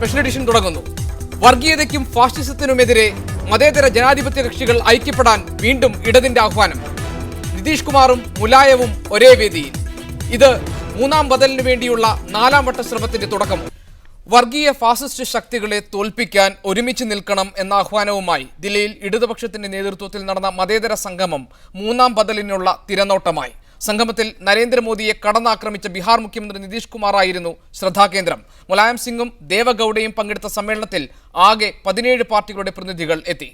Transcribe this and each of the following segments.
Special edition തുടങ്ങുന്നു. വർഗീയതയ്ക്കും ഫാഷിസത്തിനുമെതിരെ മതേതര ജനാധിപത്യ കക്ഷികൾ ഐക്യപ്പെടാൻ വീണ്ടും ഇടതിന്റെ ആഹ്വാനം. നിതീഷ് കുമാറും മുലായവും ഒരേ വേദിയിൽ. ഇത് മൂന്നാം ബദലിന് വേണ്ടിയുള്ള 4ാം വട്ട ശ്രമത്തിന്റെ തുടക്കം. വർഗീയ ഫാസിസ്റ്റ് ശക്തികളെ തോൽപ്പിക്കാൻ ഒരുമിച്ച് നിൽക്കണം എന്ന ആഹ്വാനവുമായി ദില്ലിയിൽ ഇടതുപക്ഷത്തിന്റെ നേതൃത്വത്തിൽ നടന്ന മതേതര സംഗമം 3ാം ബദലിനുള്ള തിരനോട്ടമായി. സംഗമത്തിൽ നരേന്ദ്രമോദിയെ കടന്നാക്രമിച്ച ബീഹാർ മുഖ്യമന്ത്രി നിതീഷ് കുമാർ ആയിരുന്നു ശ്രദ്ധാകേന്ദ്രം. മുലായം സിംഗും ദേവഗൌഡയും പങ്കെടുത്ത സമ്മേളനത്തിൽ ആകെ 17 പാർട്ടികളുടെ പ്രതിനിധികൾ എത്തി.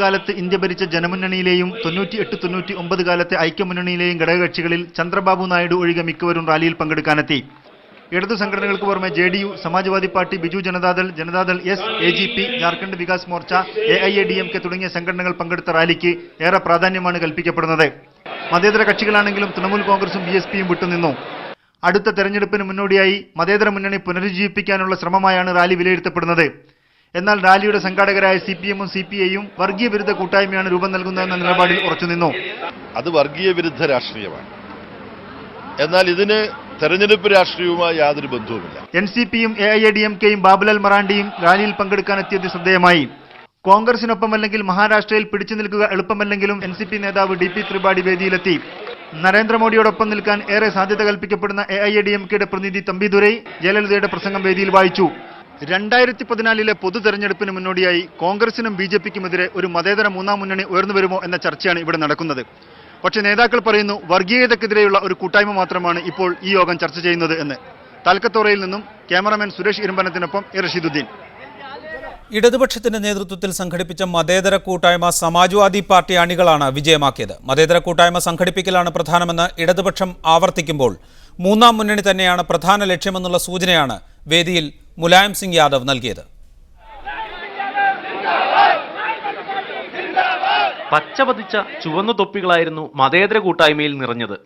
കാലത്ത് ഇന്ത്യ ഭരിച്ച ജനമുന്നണിയിലെയും 98-99 കാലത്തെ ഐക്യമുന്നണിയിലെയും ഘടകകക്ഷികളിൽ ചന്ദ്രബാബു നായിഡു ഒഴികെ മിക്കവരും റാലിയിൽ പങ്കെടുക്കാനെത്തി. ഇടതു സംഘടനകൾക്ക് പുറമെ JDU, Samajwadi party, Biju Janata Dal, Janata Dal S, AGP, Jharkhand Vikas Morcha, AIADMK തുടങ്ങിയ സംഘടനകൾ പങ്കെടുത്ത റാലിക്ക് ഏറെ പ്രാധാന്യമാണ് കൽപ്പിക്കപ്പെടുന്നത്. മതേതര കക്ഷികളാണെങ്കിലും തൃണമൂൽ കോൺഗ്രസും BSPയും വിട്ടുനിന്നു. അടുത്ത തെരഞ്ഞെടുപ്പിന് മുന്നോടിയായി മതേതര മുന്നണി പുനരുജ്ജീവിപ്പിക്കാനുള്ള ശ്രമമായാണ് റാലി വിലയിരുത്തപ്പെടുന്നത്. എന്നാൽ റാലിയുടെ സംഘാടകരായ CPMഉം CPIയും വർഗീയ വിരുദ്ധ കൂട്ടായ്മയാണ് രൂപം നൽകുന്നതെന്ന നിലപാടിൽ ഉറച്ചുനിന്നു. അത് വർഗീയ വിരുദ്ധ രാഷ്ട്രീയമാണ്. എന്നാൽ ഇതിന് തെരഞ്ഞെടുപ്പ് രാഷ്ട്രീയവുമായി യാതൊരു ബന്ധവുമില്ല. NCPയും AIADMKയും ബാബുലാൽ മറാണ്ടിയും റാലിയിൽ പങ്കെടുക്കാനെത്തിയത് ശ്രദ്ധേയമായി. കോൺഗ്രസിനൊപ്പമല്ലെങ്കിൽ മഹാരാഷ്ട്രയിൽ പിടിച്ചു നിൽക്കുക എളുപ്പമല്ലെങ്കിലും NCP നേതാവ് DP ത്രിപാഠി വേദിയിലെത്തി. നരേന്ദ്രമോദിയോടൊപ്പം നിൽക്കാൻ ഏറെ സാധ്യത കൽപ്പിക്കപ്പെടുന്ന AIADMKയുടെ പ്രതിനിധി തമ്പി ദുരൈ ജയലളിതയുടെ പ്രസംഗം വേദിയിൽ വായിച്ചു. 2014 പൊതു തെരഞ്ഞെടുപ്പിന് മുന്നോടിയായി കോൺഗ്രസിനും BJPക്കുമെതിരെ ഒരു മതേതര 3ാം മുന്നണി ഉയർന്നുവരുമോ എന്ന ചർച്ചയാണ് ഇവിടെ നടക്കുന്നത്. പക്ഷേ നേതാക്കൾ പറയുന്നു വർഗീയതക്കെതിരെയുള്ള ഒരു കൂട്ടായ്മ മാത്രമാണ് ഇപ്പോൾ ഈ യോഗം ചർച്ച ചെയ്യുന്നത് എന്ന്. താൽക്കത്തോറയിൽ നിന്നും ക്യാമറാമാൻ സുരേഷ് ഇരുമ്പനത്തിനൊപ്പം റഷീദുദ്ദീൻ. ഇടതുപക്ഷത്തിന്റെ നേതൃത്വത്തിൽ സംഘടിപ്പിച്ച മതേതര കൂട്ടായ്മ സമാജ്വാദി പാർട്ടി അണികളാണ് വിജയമാക്കിയത്. മതേതര കൂട്ടായ്മ സംഘടിപ്പിക്കലാണ് പ്രധാനമെന്ന് ഇടതുപക്ഷം ആവർത്തിക്കുമ്പോൾ 3ാം മുന്നണി തന്നെയാണ് പ്രധാന ലക്ഷ്യമെന്നുള്ള സൂചനയാണ് വേദിയിൽ മുലായം സിംഗ് യാദവ് നൽകിയത്. പച്ചപതിച്ച ചുവന്ന തൊപ്പികളായിരുന്നു മതേതര കൂട്ടായ്മയിൽ നിറഞ്ഞത്.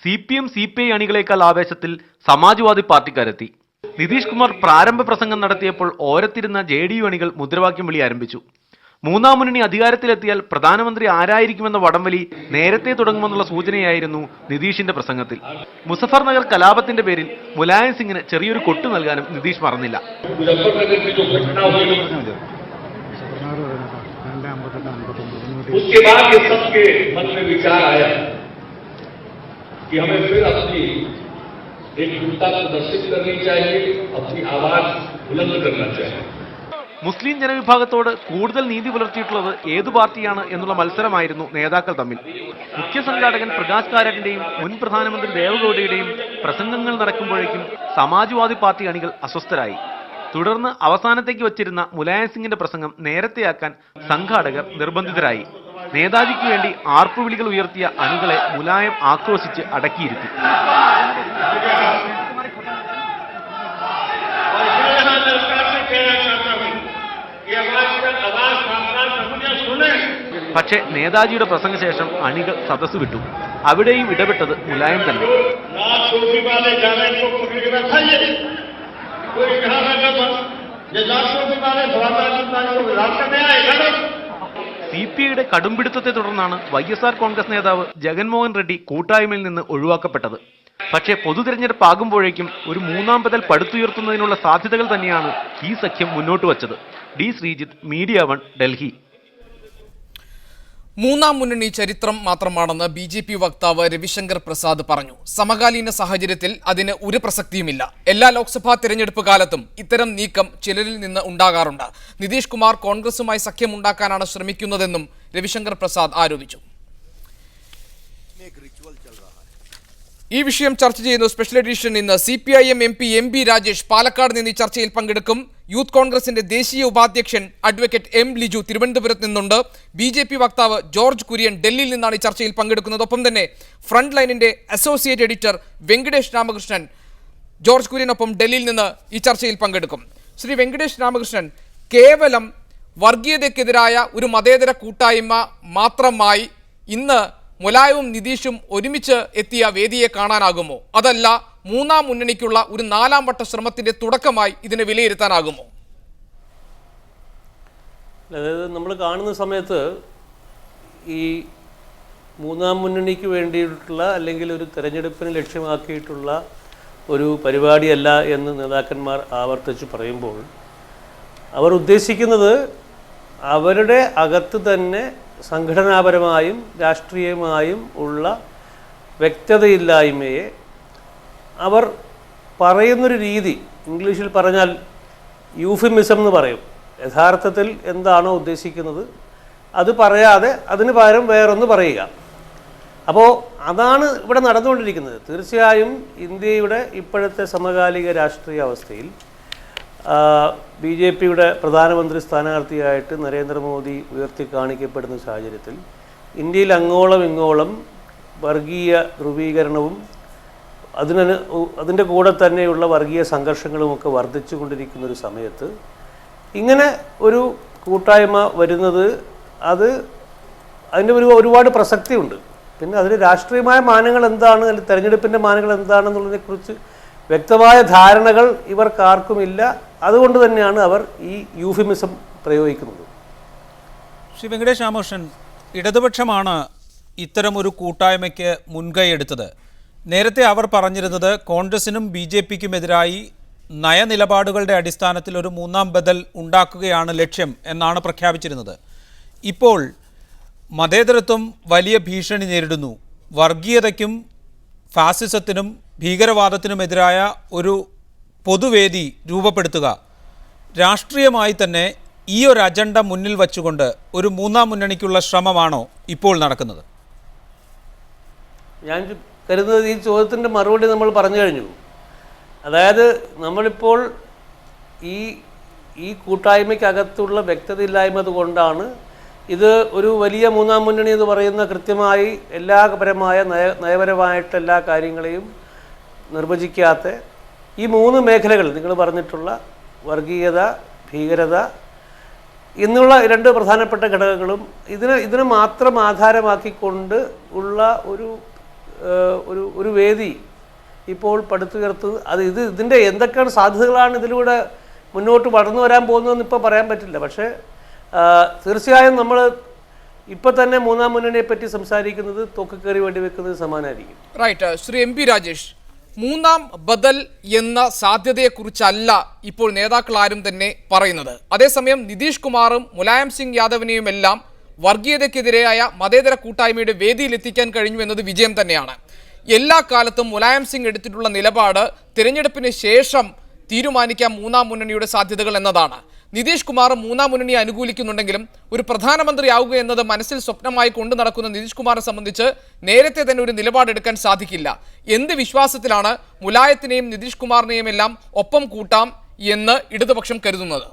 CPM CPI അണികളേക്കാൾ ആവേശത്തിൽ സമാജ്വാദി പാർട്ടിക്കാരെത്തി. നിതീഷ് കുമാർ പ്രാരംഭ പ്രസംഗം നടത്തിയപ്പോൾ ഓരത്തിരുന്ന JDU അണികൾ മുദ്രാവാക്യം വിളി ആരംഭിച്ചു. 3ാം മുന്നണി അധികാരത്തിലെത്തിയാൽ പ്രധാനമന്ത്രി ആരായിരിക്കുമെന്ന വടംവലി നേരത്തെ തുടങ്ങുമെന്നുള്ള സൂചനയായിരുന്നു നിതീഷിന്റെ പ്രസംഗത്തിൽ. മുസഫർ നഗർ കലാപത്തിന്റെ പേരിൽ മുലായം സിംഗിന് ചെറിയൊരു കൊട്ടു നൽകാനും നിതീഷ് മറന്നില്ല. उसके बाद ये सबके मन में विचार आया कि हमें फिर अपनी एकजुटता प्रदर्शित करनी चाहिए, अपनी आवाज बुलंद करना चाहिए. മുസ്ലിം ജനവിഭാഗത്തോട് കൂടുതൽ നീതി പുലർത്തിയിട്ടുള്ളത് ഏതു പാർട്ടിയാണ് എന്നുള്ള മത്സരമായിരുന്നു നേതാക്കൾ തമ്മിൽ. മുഖ്യ സംഘാടകൻ പ്രകാശ് കാരാട്ടിന്റെയും മുൻ പ്രധാനമന്ത്രി ദേവഗൌഡയുടെയും പ്രസംഗങ്ങൾ നടക്കുമ്പോഴേക്കും സമാജ്വാദി പാർട്ടി അണികൾ അസ്വസ്ഥരായി. തുടർന്ന് അവസാനത്തേക്ക് വച്ചിരുന്ന മുലായം സിംഗിന്റെ പ്രസംഗം നേരത്തെയാക്കാൻ സംഘാടകർ നിർബന്ധിതരായി. നേതാജിക്ക് വേണ്ടി ആർപ്പുവിളികൾ ഉയർത്തിയ അണികളെ മുലായം ആക്രോശിച്ച് അടക്കിയിരുത്തി. പക്ഷേ നേതാജിയുടെ പ്രസംഗശേഷം അണികൾ സദസ്സ് വിട്ടു. അവിടെയും ഇടപെട്ടത് മുലായം തന്നെ. CPIയുടെ കടുംപിടുത്തത്തെ തുടർന്നാണ് YSR കോൺഗ്രസ് നേതാവ് ജഗൻമോഹൻ റെഡ്ഡി കൂട്ടായ്മയിൽ നിന്ന് ഒഴിവാക്കപ്പെട്ടത്. പക്ഷേ പൊതു തെരഞ്ഞെടുപ്പ് ആകുമ്പോഴേക്കും ഒരു 3ാം ബദൽ പടുത്തുയർത്തുന്നതിനുള്ള സാധ്യതകൾ തന്നെയാണ് ഈ സഖ്യം മുന്നോട്ട് വച്ചത്. D. ശ്രീജിത്ത്, മീഡിയ 1, ഡൽഹി. 3ാം മുന്നണി ചരിത്രം മാത്രമാണെന്ന് BJP വക്താവ് രവിശങ്കർ പ്രസാദ് പറഞ്ഞു. സമകാലീന സാഹചര്യത്തിൽ അതിന് ഒരു പ്രസക്തിയുമില്ല. എല്ലാ ലോക്സഭാ തെരഞ്ഞെടുപ്പ് കാലത്തും ഇത്തരം നീക്കം ചിലരിൽ നിന്ന് ഉണ്ടാകാറുണ്ട്. നിതീഷ് കുമാർ കോൺഗ്രസുമായി സഖ്യമുണ്ടാക്കാനാണ് ശ്രമിക്കുന്നതെന്നും രവിശങ്കർ പ്രസാദ് ആരോപിച്ചു. ഈ വിഷയം ചർച്ച ചെയ്യുന്ന സ്പെഷ്യൽ എഡിഷൻ ഇന്ന് CPIM MP MB Rajesh Palakkad നിന്ന് ഈ ചർച്ചയിൽ പങ്കെടുക്കും. യൂത്ത് കോൺഗ്രസിന്റെ ദേശീയ ഉപാധ്യക്ഷൻ അഡ്വക്കേറ്റ് M ലിജു തിരുവനന്തപുരത്ത് നിന്നുണ്ട്. BJP വക്താവ് ജോർജ് കുര്യൻ ഡൽഹിയിൽ നിന്നാണ് ഈ ചർച്ചയിൽ പങ്കെടുക്കുന്നത്. ഒപ്പം തന്നെ ഫ്രണ്ട് ലൈനിന്റെ associate editor Venkatesh Ramakrishnan George കുര്യനൊപ്പം ഡൽഹിയിൽ നിന്ന് ഈ ചർച്ചയിൽ പങ്കെടുക്കും. ശ്രീ വെങ്കടേഷ് രാമകൃഷ്ണൻ, കേവലം വർഗീയതയ്ക്കെതിരായ ഒരു മതേതര കൂട്ടായ്മ മാത്രമായി ഇന്ന് മുലായവും നിതീഷും ഒരുമിച്ച് എത്തിയ വേദിയെ കാണാനാകുമോ? അതല്ല മൂന്നാം മുന്നണിക്കുള്ള ഒരു 4ാം വട്ട ശ്രമത്തിന്റെ തുടക്കമായി ഇതിനെ വിലയിരുത്താനാകുമോ? അതായത് നമ്മൾ കാണുന്ന സമയത്ത് ഈ മൂന്നാം മുന്നണിക്ക് വേണ്ടിയിട്ടുള്ള അല്ലെങ്കിൽ ഒരു തെരഞ്ഞെടുപ്പിനെ ലക്ഷ്യമാക്കിയിട്ടുള്ള ഒരു പരിപാടിയല്ല എന്ന് നേതാക്കന്മാർ ആവർത്തിച്ച് പറയുമ്പോൾ അവർ ഉദ്ദേശിക്കുന്നത് അവരുടെ അകത്ത് തന്നെ സംഘടനാപരമായും രാഷ്ട്രീയമായും ഉള്ള വ്യക്തതയില്ലായ്മയെ അവർ പറയുന്നൊരു രീതി, ഇംഗ്ലീഷിൽ പറഞ്ഞാൽ യൂഫിമിസം എന്ന് പറയും. യഥാർത്ഥത്തിൽ എന്താണോ ഉദ്ദേശിക്കുന്നത് അത് പറയാതെ അതിന് പകരം വേറൊന്ന് പറയുക. അപ്പോൾ അതാണ് ഇവിടെ നടന്നുകൊണ്ടിരിക്കുന്നത്. തീർച്ചയായും ഇന്ത്യയുടെ ഇപ്പോഴത്തെ സമകാലിക രാഷ്ട്രീയ അവസ്ഥയിൽ BJPയുടെ പ്രധാനമന്ത്രി സ്ഥാനാർത്ഥിയായിട്ട് നരേന്ദ്രമോദി ഉയർത്തി കാണിക്കപ്പെടുന്ന സാഹചര്യത്തിൽ ഇന്ത്യയിൽ അങ്ങോളം ഇങ്ങോളം വർഗീയ ധ്രുവീകരണവും അതിൻ്റെ കൂടെ തന്നെയുള്ള വർഗീയ സംഘർഷങ്ങളുമൊക്കെ വർദ്ധിച്ചു കൊണ്ടിരിക്കുന്നൊരു സമയത്ത് ഇങ്ങനെ ഒരു കൂട്ടായ്മ വരുന്നത് അതിൻ്റെ ഒരുപാട് പ്രസക്തിയുണ്ട്. പിന്നെ അതിന് രാഷ്ട്രീയമായ മാനങ്ങൾ എന്താണ്, അല്ലെങ്കിൽ തെരഞ്ഞെടുപ്പിൻ്റെ മാനങ്ങൾ എന്താണെന്നുള്ളതിനെക്കുറിച്ച് വ്യക്തമായ ധാരണകൾ ഇവർക്കാർക്കുമില്ല. അതുകൊണ്ട് തന്നെയാണ് അവർ ഈ യൂഫിമിസം പ്രയോഗിക്കുന്നത്. ശ്രീ വെങ്കടേഷ് രാമകൃഷ്ണൻ, ഇടതുപക്ഷമാണ് ഇത്തരമൊരു കൂട്ടായ്മയ്ക്ക് മുൻകൈയെടുത്തത്. നേരത്തെ അവർ പറഞ്ഞിരുന്നത് കോൺഗ്രസിനും BJPക്കുമെതിരായി നയനിലപാടുകളുടെ അടിസ്ഥാനത്തിൽ ഒരു 3ാം ബദൽ ഉണ്ടാക്കുകയാണ് ലക്ഷ്യം എന്നാണ് പ്രഖ്യാപിച്ചിരുന്നത്. ഇപ്പോൾ മതേതരത്വം വലിയ ഭീഷണി നേരിടുന്നു. വർഗീയതയ്ക്കും ഫാസിസത്തിനും ഭീകരവാദത്തിനുമെതിരായ ഒരു പൊതുവേദി രൂപപ്പെടുത്തുക, രാഷ്ട്രീയമായി തന്നെ ഈ ഒരു അജണ്ട മുന്നിൽ വച്ചുകൊണ്ട് ഒരു 3ാം മുന്നണിക്കുള്ള ശ്രമമാണോ ഇപ്പോൾ നടക്കുന്നത്? ഞാൻ കരുതുന്നത് ഈ ചോദ്യത്തിൻ്റെ മറുപടി നമ്മൾ പറഞ്ഞു കഴിഞ്ഞു. അതായത് നമ്മളിപ്പോൾ ഈ കൂട്ടായ്മയ്ക്കകത്തുള്ള വ്യക്തതയില്ലായ്മ കൊണ്ടാണ് ഇത് ഒരു വലിയ 3ാം മുന്നണി എന്ന് പറയുന്ന കൃത്യമായി എല്ലാ നയപരമായിട്ട് എല്ലാ കാര്യങ്ങളെയും നിർവചിക്കാത്ത ഈ 3 മേഖലകൾ നിങ്ങൾ പറഞ്ഞിട്ടുള്ള വർഗീയത, ഭീകരത എന്നുള്ള 2 പ്രധാനപ്പെട്ട ഘടകങ്ങളും ഇതിനെ മാത്രം ആധാരമാക്കിക്കൊണ്ട് ഉള്ള ഒരു വേദി ഇപ്പോൾ പടുത്തുയർത്തുന്നത്. ഇതിൻ്റെ എന്തൊക്കെയാണ് സാധ്യതകളാണ് ഇതിലൂടെ മുന്നോട്ട് വളർന്നു വരാൻ പോകുന്നതെന്ന് ഇപ്പോൾ പറയാൻ പറ്റില്ല. പക്ഷേ തീർച്ചയായും നമ്മൾ ഇപ്പോൾ തന്നെ 3ാം മുന്നണിയെ പറ്റി സംസാരിക്കുന്നത് തോക്കുകയറി വെടിവെക്കുന്നത് സമാനമായിരിക്കും. റൈറ്റ്. ശ്രീ MP രാജേഷ്, 3ാം ബദൽ എന്ന സാധ്യതയെക്കുറിച്ചല്ല ഇപ്പോൾ നേതാക്കൾ ആരും തന്നെ പറയുന്നത്. അതേസമയം നിതീഷ് കുമാറും മുലായം സിംഗ് യാദവിനെയുമെല്ലാം വർഗീയതയ്ക്കെതിരെയായ മതേതര കൂട്ടായ്മയുടെ വേദിയിലെത്തിക്കാൻ കഴിഞ്ഞു എന്നത് വിജയം തന്നെയാണ്. എല്ലാ കാലത്തും മുലായം സിംഗ് എടുത്തിട്ടുള്ള നിലപാട് തിരഞ്ഞെടുപ്പിന് ശേഷം തീരുമാനിക്കാം 3ാം മുന്നണിയുടെ സാധ്യതകൾ എന്നതാണ്. നിതീഷ് കുമാർ 3ാം മുന്നണിയെ അനുകൂലിക്കുന്നുണ്ടെങ്കിലും ഒരു പ്രധാനമന്ത്രിയാവുക എന്നത് മനസ്സിൽ സ്വപ്നമായി കൊണ്ടു നടക്കുന്ന നിതീഷ് കുമാറിനെ സംബന്ധിച്ച് നേരത്തെ തന്നെ ഒരു നിലപാടെടുക്കാൻ സാധിക്കില്ല. എന്ത് വിശ്വാസത്തിലാണ് മുലായത്തിനെയും നിതീഷ് കുമാറിനെയും എല്ലാം ഒപ്പം കൂട്ടാം എന്ന് ഇടതുപക്ഷം കരുതുന്നത്?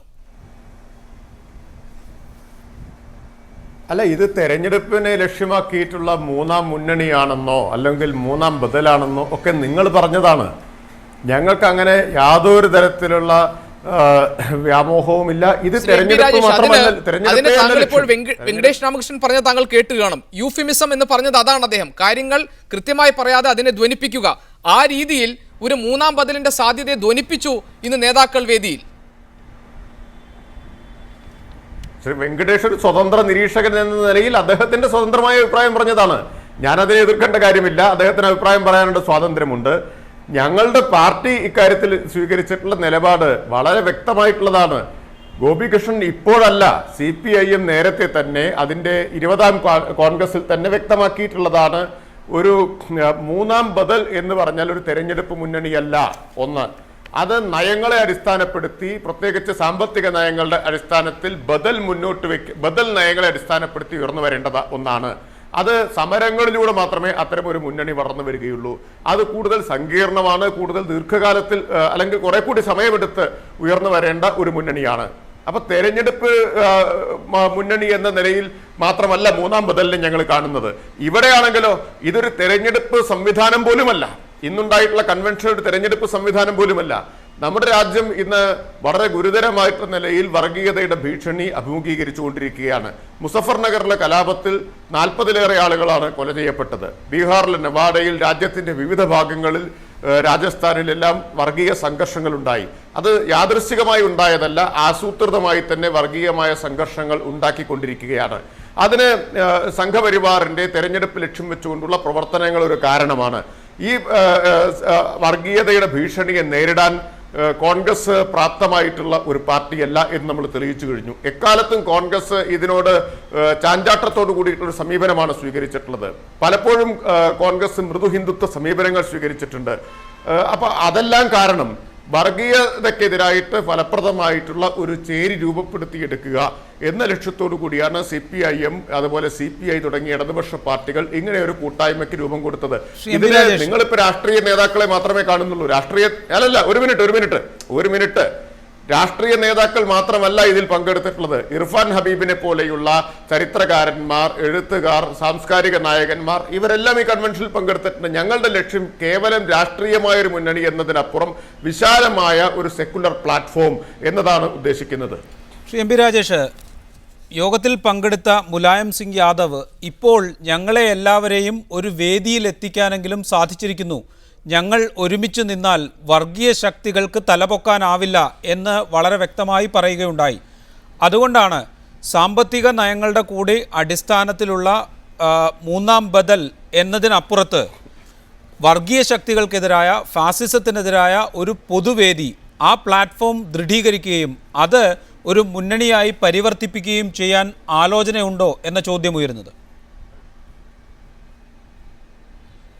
അല്ല, ഇത് തെരഞ്ഞെടുപ്പിനെ ലക്ഷ്യമാക്കിയിട്ടുള്ള 3ാം മുന്നണിയാണെന്നോ അല്ലെങ്കിൽ 3ാം ബദലാണെന്നോ ഒക്കെ നിങ്ങൾ പറഞ്ഞതാണ്. ഞങ്ങൾക്ക് അങ്ങനെ യാതൊരു തരത്തിലുള്ള വ്യാമോഹവുമില്ല. ഇത് തെരഞ്ഞെടുപ്പ് മാത്രമല്ല. ഇപ്പോൾ വെങ്കടേഷ് രാമകൃഷ്ണൻ പറഞ്ഞ താങ്കൾ കേട്ട് കാണും. യൂഫിമിസം എന്ന് പറഞ്ഞത് അതാണ്. അദ്ദേഹം കാര്യങ്ങൾ കൃത്യമായി പറയാതെ അതിനെ ധ്വനിപ്പിക്കുക, ആ രീതിയിൽ ഒരു 3ാം ബദലിന്റെ സാധ്യതയെ ധ്വനിപ്പിച്ചു ഇന്ന് നേതാക്കൾ വേദിയിൽ. ശ്രീ വെങ്കടേഷ് ഒരു സ്വതന്ത്ര നിരീക്ഷകൻ എന്ന നിലയിൽ അദ്ദേഹത്തിന്റെ സ്വതന്ത്രമായ അഭിപ്രായം പറഞ്ഞതാണ്. ഞാനതിനെ എതിർക്കേണ്ട കാര്യമില്ല. അദ്ദേഹത്തിന് അഭിപ്രായം പറയാനുള്ള സ്വാതന്ത്ര്യമുണ്ട്. ഞങ്ങളുടെ പാർട്ടി ഇക്കാര്യത്തിൽ സ്വീകരിച്ചിട്ടുള്ള നിലപാട് വളരെ വ്യക്തമായിട്ടുള്ളതാണ്. ഗോപികൃഷ്ണൻ ഇപ്പോഴല്ല, CPIM നേരത്തെ തന്നെ അതിൻ്റെ 20ാം കോൺഗ്രസിൽ തന്നെ വ്യക്തമാക്കിയിട്ടുള്ളതാണ്. ഒരു 3ാം ബദൽ എന്ന് പറഞ്ഞാൽ ഒരു തെരഞ്ഞെടുപ്പ് മുന്നണിയല്ല. ഒന്ന്, അത് നയങ്ങളെ അടിസ്ഥാനപ്പെടുത്തി, പ്രത്യേകിച്ച് സാമ്പത്തിക നയങ്ങളുടെ അടിസ്ഥാനത്തിൽ ബദൽ നയങ്ങളെ അടിസ്ഥാനപ്പെടുത്തി ഉയർന്നു വരേണ്ടത് ഒന്നാണ്. അത് സമരങ്ങളിലൂടെ മാത്രമേ അത്തരമൊരു മുന്നണി വളർന്നു വരികയുള്ളൂ. അത് കൂടുതൽ സങ്കീർണമാണ്, കൂടുതൽ ദീർഘകാലത്തിൽ അല്ലെങ്കിൽ കുറെ കൂടി സമയമെടുത്ത് ഉയർന്നു വരേണ്ട ഒരു മുന്നണിയാണ്. അപ്പൊ തെരഞ്ഞെടുപ്പ് മുന്നണി എന്ന നിലയിൽ മാത്രമല്ല 3ാം ബദലിനെ ഞങ്ങൾ കാണുന്നത്. ഇവിടെയാണെങ്കിലോ ഇതൊരു തെരഞ്ഞെടുപ്പ് സംവിധാനം പോലുമല്ല. ഇന്നുണ്ടായിട്ടുള്ള കൺവെൻഷൻ ഒരു തെരഞ്ഞെടുപ്പ് സംവിധാനം പോലുമല്ല. നമ്മുടെ രാജ്യം ഇന്ന് വളരെ ഗുരുതരമായിട്ടുള്ള നിലയിൽ വർഗീയതയുടെ ഭീഷണി അഭിമുഖീകരിച്ചുകൊണ്ടിരിക്കുകയാണ്. മുസഫർ നഗറിലെ കലാപത്തിൽ 40-ലേറെ ആളുകളാണ് കൊല ചെയ്യപ്പെട്ടത്. ബീഹാറിലെ നവാഡയിൽ, രാജ്യത്തിന്റെ വിവിധ ഭാഗങ്ങളിൽ രാജസ്ഥാനിലെല്ലാം വർഗീയ സംഘർഷങ്ങൾ ഉണ്ടായി. അത് യാദൃശ്ചികമായി ഉണ്ടായതല്ല, ആസൂത്രിതമായി തന്നെ വർഗീയമായ സംഘർഷങ്ങൾ ഉണ്ടാക്കിക്കൊണ്ടിരിക്കുകയാണ്. അതിന് സംഘപരിവാറിന്റെ തെരഞ്ഞെടുപ്പ് ലക്ഷ്യം വെച്ചുകൊണ്ടുള്ള പ്രവർത്തനങ്ങൾ ഒരു കാരണമാണ്. ഈ വർഗീയതയുടെ ഭീഷണിയെ നേരിടാൻ കോൺഗ്രസ് പ്രാപ്തമായിട്ടുള്ള ഒരു പാർട്ടിയല്ല എന്ന് നമ്മൾ തെളിയിച്ചു കഴിഞ്ഞു. എക്കാലത്തും കോൺഗ്രസ് ഇതിനോട് ചാഞ്ചാട്ടത്തോടു കൂടിയിട്ടുള്ള സമീപനമാണ് സ്വീകരിച്ചിട്ടുള്ളത്. പലപ്പോഴും കോൺഗ്രസ് മൃദു ഹിന്ദുത്വ സമീപനങ്ങൾ സ്വീകരിച്ചിട്ടുണ്ട്. അപ്പൊ അതെല്ലാം കാരണം വർഗീയതയ്ക്കെതിരായിട്ട് ഫലപ്രദമായിട്ടുള്ള ഒരു ചേരി രൂപപ്പെടുത്തിയെടുക്കുക എന്ന ലക്ഷ്യത്തോടു കൂടിയാണ് CPIM അതുപോലെ CPI തുടങ്ങിയ ഇടതുപക്ഷ പാർട്ടികൾ ഇങ്ങനെ ഒരു കൂട്ടായ്മയ്ക്ക് രൂപം കൊടുത്തത്. ഇതിന് നിങ്ങളിപ്പോ രാഷ്ട്രീയ നേതാക്കളെ മാത്രമേ കാണുന്നുള്ളൂ. ഒരു മിനിറ്റ് രാഷ്ട്രീയ നേതാക്കൾ മാത്രമല്ല ഇതിൽ പങ്കെടുത്തിട്ടുള്ളത്. ഇർഫാൻ ഹബീബിനെ പോലെയുള്ള ചരിത്രകാരന്മാർ, എഴുത്തുകാർ, സാംസ്കാരിക നായകന്മാർ ഇവരെല്ലാം ഈ കൺവെൻഷനിൽ പങ്കെടുത്തിട്ടുണ്ട്. ഞങ്ങളുടെ ലക്ഷ്യം കേവലം രാഷ്ട്രീയമായ ഒരു മുന്നണി എന്നതിനപ്പുറം വിശാലമായ ഒരു സെക്കുലർ പ്ലാറ്റ്ഫോം എന്നതാണ് ഉദ്ദേശിക്കുന്നത്. ശ്രീ MP രാജേഷ്, യോഗത്തിൽ പങ്കെടുത്ത മുലായം സിംഗ് യാദവ് ഇപ്പോൾ ഞങ്ങളെ എല്ലാവരെയും ഒരു വേദിയിൽ എത്തിക്കാനെങ്കിലും സാധിച്ചിരിക്കുന്നു, ഞങ്ങൾ ഒരുമിച്ച് നിന്നാൽ വർഗീയ ശക്തികൾക്ക് തലപൊക്കാനാവില്ല എന്ന് വളരെ വ്യക്തമായി പറയുകയുണ്ടായി. അതുകൊണ്ടാണ് സാമ്പത്തിക നയങ്ങളുടെ കൂടി അടിസ്ഥാനത്തിലുള്ള മൂന്നാം ബദൽ എന്നതിനപ്പുറത്ത് വർഗീയ ശക്തികൾക്കെതിരായ ഫാസിസത്തിനെതിരായ ഒരു പൊതുവേദി, ആ പ്ലാറ്റ്ഫോം ദൃഢീകരിക്കുകയും അത് ഒരു മുന്നണിയായി പരിവർത്തിപ്പിക്കുകയും ചെയ്യാൻ ആലോചനയുണ്ടോ എന്ന ചോദ്യം ഉയരുന്നത്.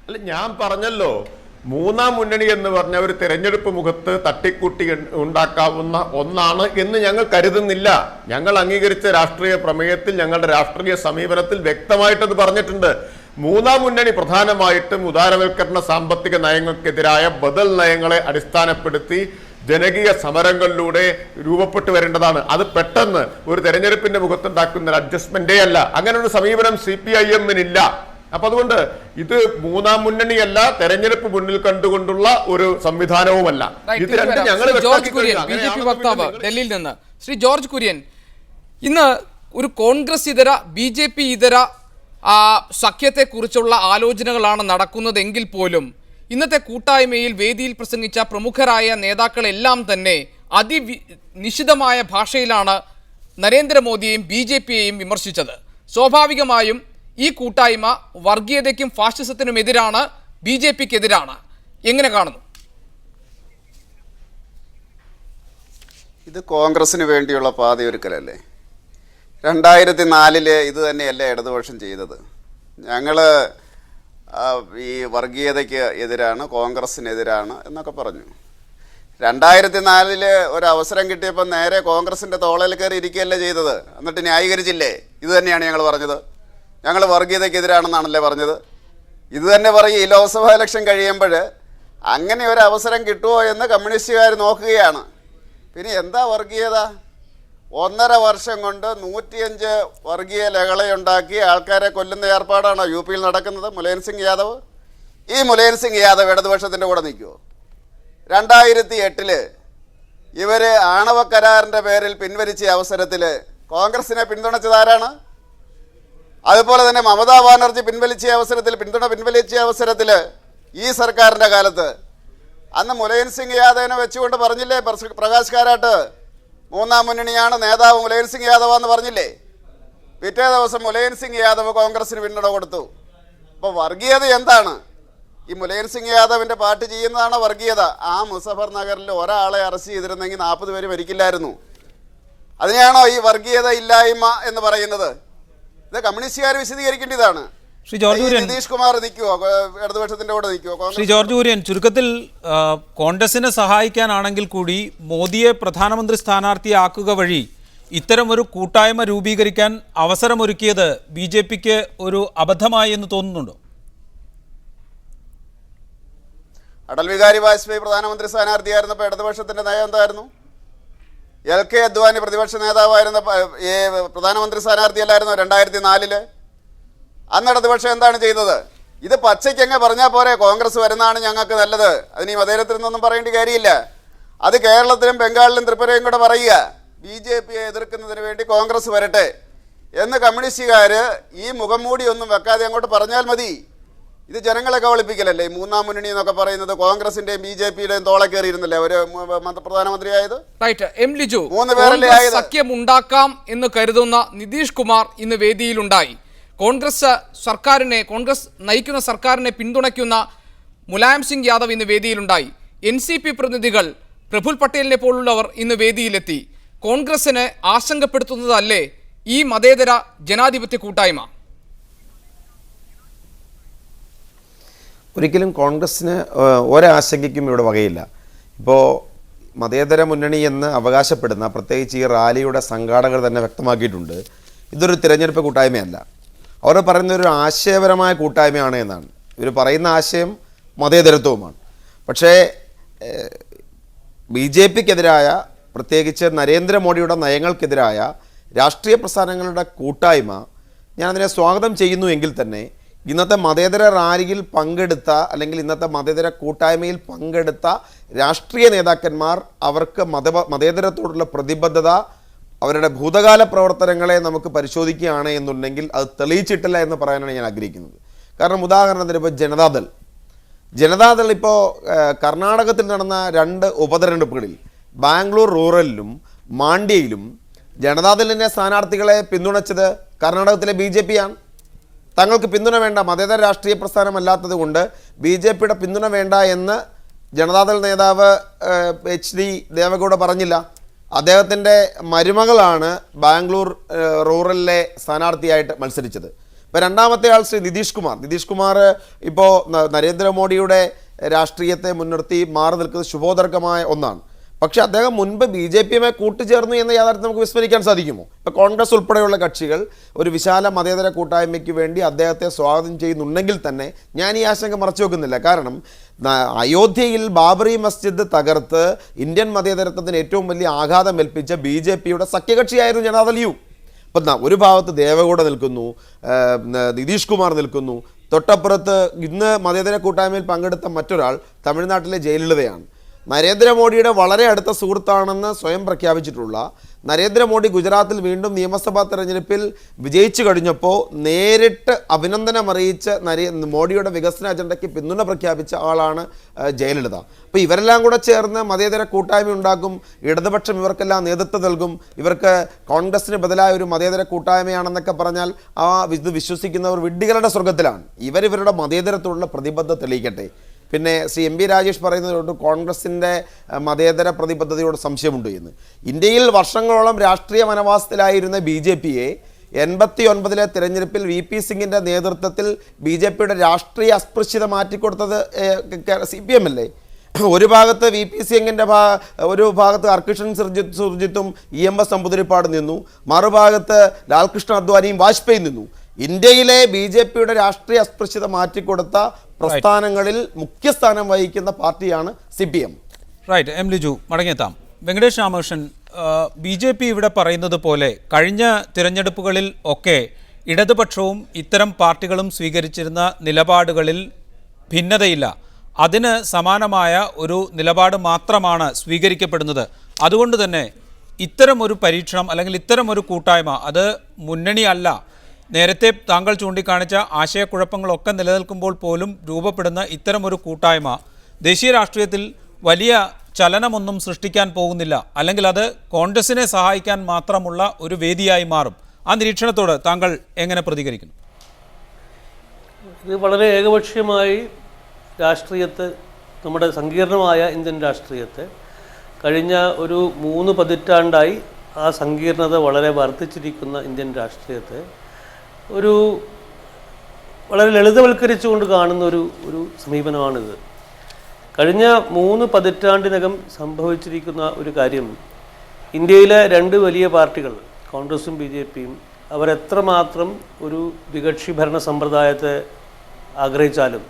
അല്ല, ഞാൻ പറഞ്ഞല്ലോ, മൂന്നാം മുന്നണി എന്ന് പറഞ്ഞ ഒരു തെരഞ്ഞെടുപ്പ് മുഖത്ത് തട്ടിക്കൂട്ടി ഉണ്ടാക്കാവുന്ന ഒന്നാണ് എന്ന് ഞങ്ങൾ കരുതുന്നില്ല. ഞങ്ങൾ അംഗീകരിച്ച രാഷ്ട്രീയ പ്രമേയത്തിൽ, ഞങ്ങളുടെ രാഷ്ട്രീയ സമീപനത്തിൽ വ്യക്തമായിട്ടത് പറഞ്ഞിട്ടുണ്ട്. മൂന്നാം മുന്നണി പ്രധാനമായിട്ടും ഉദാരവൽക്കരണ സാമ്പത്തിക നയങ്ങൾക്കെതിരായ ബദൽ നയങ്ങളെ അടിസ്ഥാനപ്പെടുത്തി ജനകീയ സമരങ്ങളിലൂടെ രൂപപ്പെട്ടു വരേണ്ടതാണ്. അത് പെട്ടെന്ന് ഒരു തെരഞ്ഞെടുപ്പിന്റെ മുഖത്തുണ്ടാക്കുന്ന ഒരു അഡ്ജസ്റ്റ്മെന്റേ അല്ല. അങ്ങനെ ഒരു സമീപനം CPIM-നില്ല. അപ്പൊ അതുകൊണ്ട് ഇത് മൂന്നാം മുന്നണിയല്ല, തെരഞ്ഞെടുപ്പ് മുന്നിൽ കണ്ടുകൊണ്ടുള്ള ഒരു സംവിധാനവുമല്ല. ഇത് രണ്ട് ഞങ്ങൾ BJP വക്താവ് ഡൽഹിയിൽ നിന്ന് ശ്രീ ജോർജ് കുര്യൻ, ഇന്ന് ഒരു കോൺഗ്രസ് ഇതര BJP ഇതര സഖ്യത്തെക്കുറിച്ചുള്ള ആലോചനകളാണ് നടക്കുന്നതെങ്കിൽ പോലും ഇന്നത്തെ കൂട്ടായ്മയിൽ വേദിയിൽ പ്രസംഗിച്ച പ്രമുഖരായ നേതാക്കളെല്ലാം തന്നെ നിശിതമായ ഭാഷയിലാണ് നരേന്ദ്രമോദിയെയും BJP-യെയും വിമർശിച്ചത്. സ്വാഭാവികമായും ഈ കൂട്ടായ്മ വർഗീയതയ്ക്കും ഫാഷിസത്തിനും എതിരാണ്, BJP-ക്കെതിരാണ്. എങ്ങനെ കാണുന്നു? ഇത് കോൺഗ്രസിന് വേണ്ടിയുള്ള പാതയൊരുക്കലല്ലേ? 2004 ഇത് തന്നെയല്ലേ ഇടതുപക്ഷം ചെയ്തത്? ഞങ്ങൾ ഈ വർഗീയതയ്ക്ക് എതിരാണ്, കോൺഗ്രസിനെതിരാണ് എന്നൊക്കെ പറഞ്ഞു. 2004 ഒരു അവസരം കിട്ടിയപ്പോൾ നേരെ കോൺഗ്രസിൻ്റെ തോളയിൽ കയറി ഇരിക്കുകയല്ലേ ചെയ്തത്? എന്നിട്ട് ന്യായീകരിച്ചില്ലേ? ഇത് തന്നെയാണ് ഞങ്ങൾ പറഞ്ഞത്, ഞങ്ങൾ വർഗീയതയ്ക്കെതിരാണെന്നാണല്ലേ പറഞ്ഞത്. ഇത് തന്നെ പറയും ഈ ലോക്സഭാ ഇലക്ഷൻ കഴിയുമ്പോൾ അങ്ങനെ ഒരു അവസരം കിട്ടുമോ എന്ന് കമ്മ്യൂണിസ്റ്റുകാർ നോക്കുകയാണ്. പിന്നെ എന്താ വർഗീയത? 1.5 വർഷം കൊണ്ട് 105 വർഗീയ ലഹളയുണ്ടാക്കി ആൾക്കാരെ കൊല്ലുന്ന ഏർപ്പാടാണോ UP-യിൽ നടക്കുന്നത്? മുലായം സിംഗ് യാദവ്, ഈ മുലായം സിംഗ് യാദവ് ഇടതുപക്ഷത്തിൻ്റെ കൂടെ നിൽക്കുമോ? 2008 ഇവർ ആണവ കരാറിൻ്റെ പേരിൽ പിൻവലിച്ച അവസരത്തിൽ കോൺഗ്രസിനെ പിന്തുണച്ചതാരാണ്? അതുപോലെ തന്നെ മമതാ ബാനർജി പിന്തുണ പിൻവലിച്ച അവസരത്തിൽ ഈ സർക്കാരിൻ്റെ കാലത്ത് അന്ന് മുലായം സിംഗ് യാദവിനെ വെച്ചുകൊണ്ട് പറഞ്ഞില്ലേ പ്രകാശ് കാരാട്ട് മൂന്നാം മുന്നണിയാണ് നേതാവ് മുലായം സിംഗ് യാദവ് എന്ന് പറഞ്ഞില്ലേ? പിറ്റേ ദിവസം മുലായം സിംഗ് യാദവ് കോൺഗ്രസിന് പിന്തുണ കൊടുത്തു. അപ്പോൾ വർഗീയത എന്താണ്? ഈ മുലായം സിംഗ് യാദവിൻ്റെ പാർട്ടി ചെയ്യുന്നതാണ് വർഗീയത. ആ മുസഫർ നഗറിൽ ഒരാളെ അറസ്റ്റ് ചെയ്തിരുന്നെങ്കിൽ 40 പേര് മരിക്കില്ലായിരുന്നു. അതിനെയാണോ ഈ വർഗീയത ഇല്ലായ്മ എന്ന് പറയുന്നത്? ഇത് കമ്മ്യൂണിസ്റ്റുകാർ വിശദീകരിക്കേണ്ടതാണ്. ശ്രീ ജോർജ് കുര്യൻ, നിതീഷ് കുമാർ നിൽക്കുമോ ഇടതുപക്ഷത്തിന്റെ കൂടെ നിൽക്കുമോ? ശ്രീ ജോർജ് കുര്യൻ, ചുരുക്കത്തിൽ കോൺഗ്രസിനെ സഹായിക്കാനാണെങ്കിൽ കൂടി മോദിയെ പ്രധാനമന്ത്രി സ്ഥാനാർത്ഥിയാക്കുക വഴി ഇത്തരമൊരു കൂട്ടായ്മ രൂപീകരിക്കാൻ അവസരമൊരുക്കിയത് BJP-ക്ക് ഒരു അബദ്ധമായി എന്ന് തോന്നുന്നുണ്ടോ? അടൽ ബിഹാരി വാജ്പേയി പ്രധാനമന്ത്രി സ്ഥാനാർത്ഥിയായിരുന്നപ്പോൾ ഇടതുപക്ഷത്തിന്റെ നയം എന്തായിരുന്നു? LK അദ്വാനി പ്രതിപക്ഷ നേതാവായിരുന്ന പ്രധാനമന്ത്രി സ്ഥാനാർത്ഥിയല്ലായിരുന്നു 2004? അന്ന് ഇടതുപക്ഷം എന്താണ് ചെയ്തത്? ഇത് പച്ചയ്ക്കങ്ങ് പറഞ്ഞാൽ പോരെ കോൺഗ്രസ് വരുന്നതാണ് ഞങ്ങൾക്ക് നല്ലത്, അതിന് ഈ മതേതരത്തിൽ നിന്നൊന്നും പറയേണ്ട കാര്യമില്ല. അത് കേരളത്തിലും ബംഗാളിലും ത്രിപുരയും കൂടെ പറയുക, BJP-യെ എതിർക്കുന്നതിന് വേണ്ടി കോൺഗ്രസ് വരട്ടെ എന്ന് കമ്മ്യൂണിസ്റ്റുകാർ ഈ മുഖം മൂടി ഒന്നും വെക്കാതെ അങ്ങോട്ട് പറഞ്ഞാൽ മതി. ഇത് ജനങ്ങളെ കബളിപ്പിക്കലല്ലേ? ഈ മൂന്നാം മുന്നണി എന്നൊക്കെ പറയുന്നത് കോൺഗ്രസിന്റെയും BJP-യുടെയും തോളെ കയറിയിരുന്നല്ലേ ഒരു പ്രധാനമന്ത്രിയായത്? റൈറ്റ്. എം ലിജു, 3 പേരല്ലേ ആയത്? സഖ്യം ഉണ്ടാക്കാം എന്ന് കരുതുന്ന നിതീഷ് കുമാർ ഇന്ന് വേദിയിലുണ്ടായി. കോൺഗ്രസ് നയിക്കുന്ന സർക്കാരിനെ പിന്തുണയ്ക്കുന്ന മുലായം സിംഗ് യാദവ് ഇന്ന് വേദിയിലുണ്ടായി. NCP പ്രതിനിധികൾ പ്രഫുൽ പട്ടേലിനെ പോലുള്ളവർ ഇന്ന് വേദിയിലെത്തി. കോൺഗ്രസിന് ആശങ്കപ്പെടുത്തുന്നതല്ലേ ഈ മതേതര ജനാധിപത്യ കൂട്ടായ്മ? ഒരിക്കലും കോൺഗ്രസ്സിന് ഒരാശങ്കയ്ക്കും ഇവിടെ വകയില്ല. ഇപ്പോൾ മതേതര മുന്നണി എന്ന് അവകാശപ്പെടുന്ന, പ്രത്യേകിച്ച് ഈ റാലിയുടെ സംഘാടകർ തന്നെ വ്യക്തമാക്കിയിട്ടുണ്ട്, ഇതൊരു തിരഞ്ഞെടുപ്പ് കൂട്ടായ്മയല്ല. അവർ പറയുന്ന ഒരു ആശയപരമായ കൂട്ടായ്മയാണ് എന്നാണ്. ഇവർ പറയുന്ന ആശയം മതേതരത്വവുമാണ്. പക്ഷേ BJP-ക്കെതിരായ, പ്രത്യേകിച്ച് നരേന്ദ്രമോദിയുടെ നയങ്ങൾക്കെതിരായ രാഷ്ട്രീയ പ്രസ്ഥാനങ്ങളുടെ കൂട്ടായ്മ ഞാനതിനെ സ്വാഗതം ചെയ്യുന്നു എങ്കിൽ തന്നെ ഇന്നത്തെ മതേതര റാലിയിൽ പങ്കെടുത്ത, അല്ലെങ്കിൽ ഇന്നത്തെ മതേതര കൂട്ടായ്മയിൽ പങ്കെടുത്ത രാഷ്ട്രീയ നേതാക്കന്മാർ അവർക്ക് മതേതരത്തോടുള്ള പ്രതിബദ്ധത, അവരുടെ ഭൂതകാല പ്രവർത്തനങ്ങളെ നമുക്ക് പരിശോധിക്കുകയാണ് എന്നുണ്ടെങ്കിൽ അത് തെളിയിച്ചിട്ടില്ല എന്ന് പറയാനാണ് ഞാൻ ആഗ്രഹിക്കുന്നത്. കാരണം ഉദാഹരണത്തിന് ഇപ്പോൾ ജനതാദൾ ഇപ്പോൾ കർണാടകത്തിൽ നടന്ന 2 ഉപതെരഞ്ഞെടുപ്പുകളിൽ ബാംഗ്ലൂർ റൂറലിലും മാണ്ഡ്യയിലും ജനതാദളിൻ്റെ സ്ഥാനാർത്ഥികളെ പിന്തുണച്ചത് കർണാടകത്തിലെ BJP-യാണ്. തങ്ങൾക്ക് പിന്തുണ വേണ്ട, മതേതര രാഷ്ട്രീയ പ്രസ്ഥാനമല്ലാത്തത് കൊണ്ട് BJP-യുടെ പിന്തുണ വേണ്ട എന്ന് ജനതാദൾ നേതാവ് HD ദേവഗൌഡ പറഞ്ഞില്ല. അദ്ദേഹത്തിൻ്റെ മരുമകളാണ് ബാംഗ്ലൂർ റൂറലിലെ സ്ഥാനാർത്ഥിയായിട്ട് മത്സരിച്ചത്. ഇപ്പോൾ രണ്ടാമത്തെ ആൾ ശ്രീ നിതീഷ് കുമാർ ഇപ്പോൾ നരേന്ദ്രമോദിയുടെ രാഷ്ട്രീയത്തെ മുൻനിർത്തി മാറി നിൽക്കുന്നത് ശുഭോദർക്കമായ ഒന്നാണ്. പക്ഷെ അദ്ദേഹം മുൻപ് BJP-യുമായി കൂട്ടുചേർന്നു എന്ന യാഥാർത്ഥ്യം നമുക്ക് വിസ്മരിക്കാൻ സാധിക്കുമോ? ഇപ്പോൾ കോൺഗ്രസ് ഉൾപ്പെടെയുള്ള കക്ഷികൾ ഒരു വിശാല മതേതര കൂട്ടായ്മയ്ക്ക് വേണ്ടി അദ്ദേഹത്തെ സ്വാഗതം ചെയ്യുന്നുണ്ടെങ്കിൽ തന്നെ ഞാൻ ഈ ആശങ്ക മറച്ചു വെക്കുന്നില്ല. കാരണം അയോധ്യയിൽ ബാബറി മസ്ജിദ് തകർത്ത് ഇന്ത്യൻ മതേതരത്വത്തിന് ഏറ്റവും വലിയ ആഘാതം ഏൽപ്പിച്ച BJP-യുടെ സഖ്യകക്ഷിയായിരുന്നു ജനതാദൾ യു. അപ്പം ഒരു ഭാഗത്ത് ദേവഗൌഡ നിൽക്കുന്നു, നിതീഷ് കുമാർ നിൽക്കുന്നു, തൊട്ടപ്പുറത്ത് ഇന്ന് മതേതര കൂട്ടായ്മയിൽ പങ്കെടുത്ത മറ്റൊരാൾ തമിഴ്നാട്ടിലെ ജയലളിതയാണ്. നരേന്ദ്രമോദിയുടെ വളരെ അടുത്ത സുഹൃത്താണെന്ന് സ്വയം പ്രഖ്യാപിച്ചിട്ടുള്ള നരേന്ദ്രമോദി ഗുജറാത്തിൽ വീണ്ടും നിയമസഭാ തെരഞ്ഞെടുപ്പിൽ വിജയിച്ചു കഴിഞ്ഞപ്പോൾ നേരിട്ട് അഭിനന്ദനം അറിയിച്ച് മോഡിയുടെ വികസന അജണ്ടയ്ക്ക് പിന്തുണ പ്രഖ്യാപിച്ച ആളാണ് ജയലളിത. അപ്പോൾ ഇവരെല്ലാം കൂടെ ചേർന്ന് മതേതര കൂട്ടായ്മ ഉണ്ടാക്കും, ഇടതുപക്ഷം ഇവർക്കെല്ലാം നേതൃത്വം നൽകും, ഇവർക്ക് കോൺഗ്രസിന് ബദലായ ഒരു മതേതര കൂട്ടായ്മയാണെന്നൊക്കെ പറഞ്ഞാൽ ഇത് വിശ്വസിക്കുന്നവർ വിഡ്ഢികളുടെ സ്വർഗത്തിലാണ്. ഇവരുടെ മതേതരത്തോടുള്ള പ്രതിബദ്ധത തെളിയിക്കട്ടെ. പിന്നെ ശ്രീ MB രാജേഷ് പറയുന്നതുകൊണ്ട് കോൺഗ്രസിൻ്റെ മതേതര പ്രതിബദ്ധതയോട് സംശയമുണ്ട് എന്ന്. ഇന്ത്യയിൽ വർഷങ്ങളോളം രാഷ്ട്രീയ വനവാസത്തിലായിരുന്ന BJP-യെ 89-ലെ തിരഞ്ഞെടുപ്പിൽ VP സിംഗിൻ്റെ നേതൃത്വത്തിൽ BJP-യുടെ രാഷ്ട്രീയ അസ്പൃശ്യത മാറ്റിക്കൊടുത്തത് CPM അല്ലേ? ഒരു ഭാഗത്ത് VP സിംഗിൻ്റെ ഒരു ഭാഗത്ത് ഹർകിഷൻ സുർജിത്തും EMS നമ്പൂതിരിപ്പാട് നിന്നു, മറുഭാഗത്ത് ലാൽകൃഷ്ണ അദ്വാനിയും വാജ്പേയി നിന്നു. ഇന്ത്യയിലെ BJP-യുടെ രാഷ്ട്രീയ അസ്പൃശ്യത മാറ്റിക്കൊടുത്ത പ്രസ്ഥാനങ്ങളിൽ മുഖ്യസ്ഥാനം വഹിക്കുന്ന പാർട്ടിയാണ് CPM. റൈറ്റ്. എം ലിജു, മടങ്ങിയെത്താം. വെങ്കടേഷ് രാമകൃഷ്ണൻ, BJP ഇവിടെ പറയുന്നത് പോലെ കഴിഞ്ഞ തിരഞ്ഞെടുപ്പുകളിൽ ഒക്കെ ഇടതുപക്ഷവും ഇത്തരം പാർട്ടികളും സ്വീകരിച്ചിരുന്ന നിലപാടുകളിൽ ഭിന്നതയില്ല, അതിന് സമാനമായ ഒരു നിലപാട് മാത്രമാണ് സ്വീകരിക്കപ്പെടുന്നത്. അതുകൊണ്ട് തന്നെ ഇത്തരമൊരു പരീക്ഷണം അല്ലെങ്കിൽ ഇത്തരമൊരു കൂട്ടായ്മ അത് മുന്നണിയല്ല. നേരത്തെ താങ്കൾ ചൂണ്ടിക്കാണിച്ച ആശയക്കുഴപ്പങ്ങളൊക്കെ നിലനിൽക്കുമ്പോൾ പോലും രൂപപ്പെടുന്ന ഇത്തരമൊരു കൂട്ടായ്മ ദേശീയ രാഷ്ട്രീയത്തിൽ വലിയ ചലനമൊന്നും സൃഷ്ടിക്കാൻ പോകുന്നില്ല, അല്ലെങ്കിൽ അത് കോൺഗ്രസിനെ സഹായിക്കാൻ മാത്രമുള്ള ഒരു വേദിയായി മാറും. ആ നിരീക്ഷണത്തോട് താങ്കൾ എങ്ങനെ പ്രതികരിക്കുന്നു? ഇത് വളരെ ഏകപക്ഷീയമായി രാഷ്ട്രീയത്തെ, നമ്മുടെ സങ്കീർണമായ ഇന്ത്യൻ രാഷ്ട്രീയത്തെ കഴിഞ്ഞ ഒരു 3 പതിറ്റാണ്ടായി ആ സങ്കീർണത വളരെ വർദ്ധിച്ചിരിക്കുന്ന ഇന്ത്യൻ രാഷ്ട്രീയത്തെ ഒരു വളരെ ലളിതവൽക്കരിച്ചുകൊണ്ട് കാണുന്ന ഒരു സമീപനമാണിത്. കഴിഞ്ഞ 3 പതിറ്റാണ്ടിനകം സംഭവിച്ചിരിക്കുന്ന ഒരു കാര്യം, ഇന്ത്യയിലെ 2 വലിയ പാർട്ടികൾ കോൺഗ്രസും BJP-യും അവരെത്രമാത്രം ഒരു ദ്വികക്ഷി ഭരണ സമ്പ്രദായത്തെ ആഗ്രഹിച്ചാലും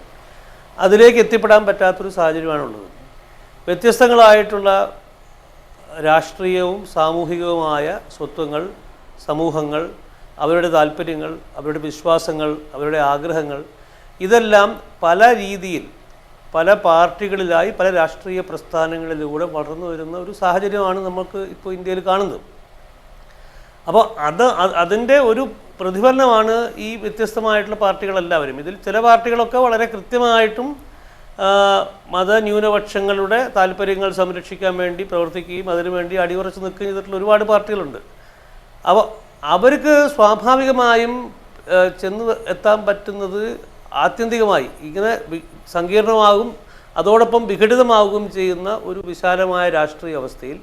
അതിലേക്ക് എത്തിപ്പെടാൻ പറ്റാത്തൊരു സാഹചര്യമാണുള്ളത്. വ്യത്യസ്തങ്ങളായിട്ടുള്ള രാഷ്ട്രീയവും സാമൂഹികവുമായ സ്വത്വങ്ങൾ, സമൂഹങ്ങൾ, അവരുടെ താല്പര്യങ്ങൾ, അവരുടെ വിശ്വാസങ്ങൾ, അവരുടെ ആഗ്രഹങ്ങൾ, ഇതെല്ലാം പല രീതിയിൽ പല പാർട്ടികളിലായി പല രാഷ്ട്രീയ പ്രസ്ഥാനങ്ങളിലൂടെ വളർന്നു വരുന്ന ഒരു സാഹചര്യമാണ് നമുക്ക് ഇപ്പോൾ ഇന്ത്യയിൽ കാണുന്നത്. അപ്പോൾ അതിൻ്റെ ഒരു പ്രതിഫലനമാണ് ഈ വ്യത്യസ്തമായിട്ടുള്ള പാർട്ടികളെല്ലാവരും. ഇതിൽ ചില പാർട്ടികളൊക്കെ വളരെ കൃത്യമായിട്ടും മതന്യൂനപക്ഷങ്ങളുടെ താല്പര്യങ്ങൾ സംരക്ഷിക്കാൻ വേണ്ടി പ്രവർത്തിക്കുകയും അതിനുവേണ്ടി അടിയുറച്ച് നിൽക്കുകയും ചെയ്തിട്ടുള്ള ഒരുപാട് പാർട്ടികളുണ്ട്. അവർക്ക് സ്വാഭാവികമായും ചെന്ന് എത്താൻ പറ്റുന്നത് ആത്യന്തികമായി ഇങ്ങനെ സങ്കീർണമാകും, അതോടൊപ്പം വിഘടിതമാവുകയും ചെയ്യുന്ന ഒരു വിശാലമായ രാഷ്ട്രീയ അവസ്ഥയിൽ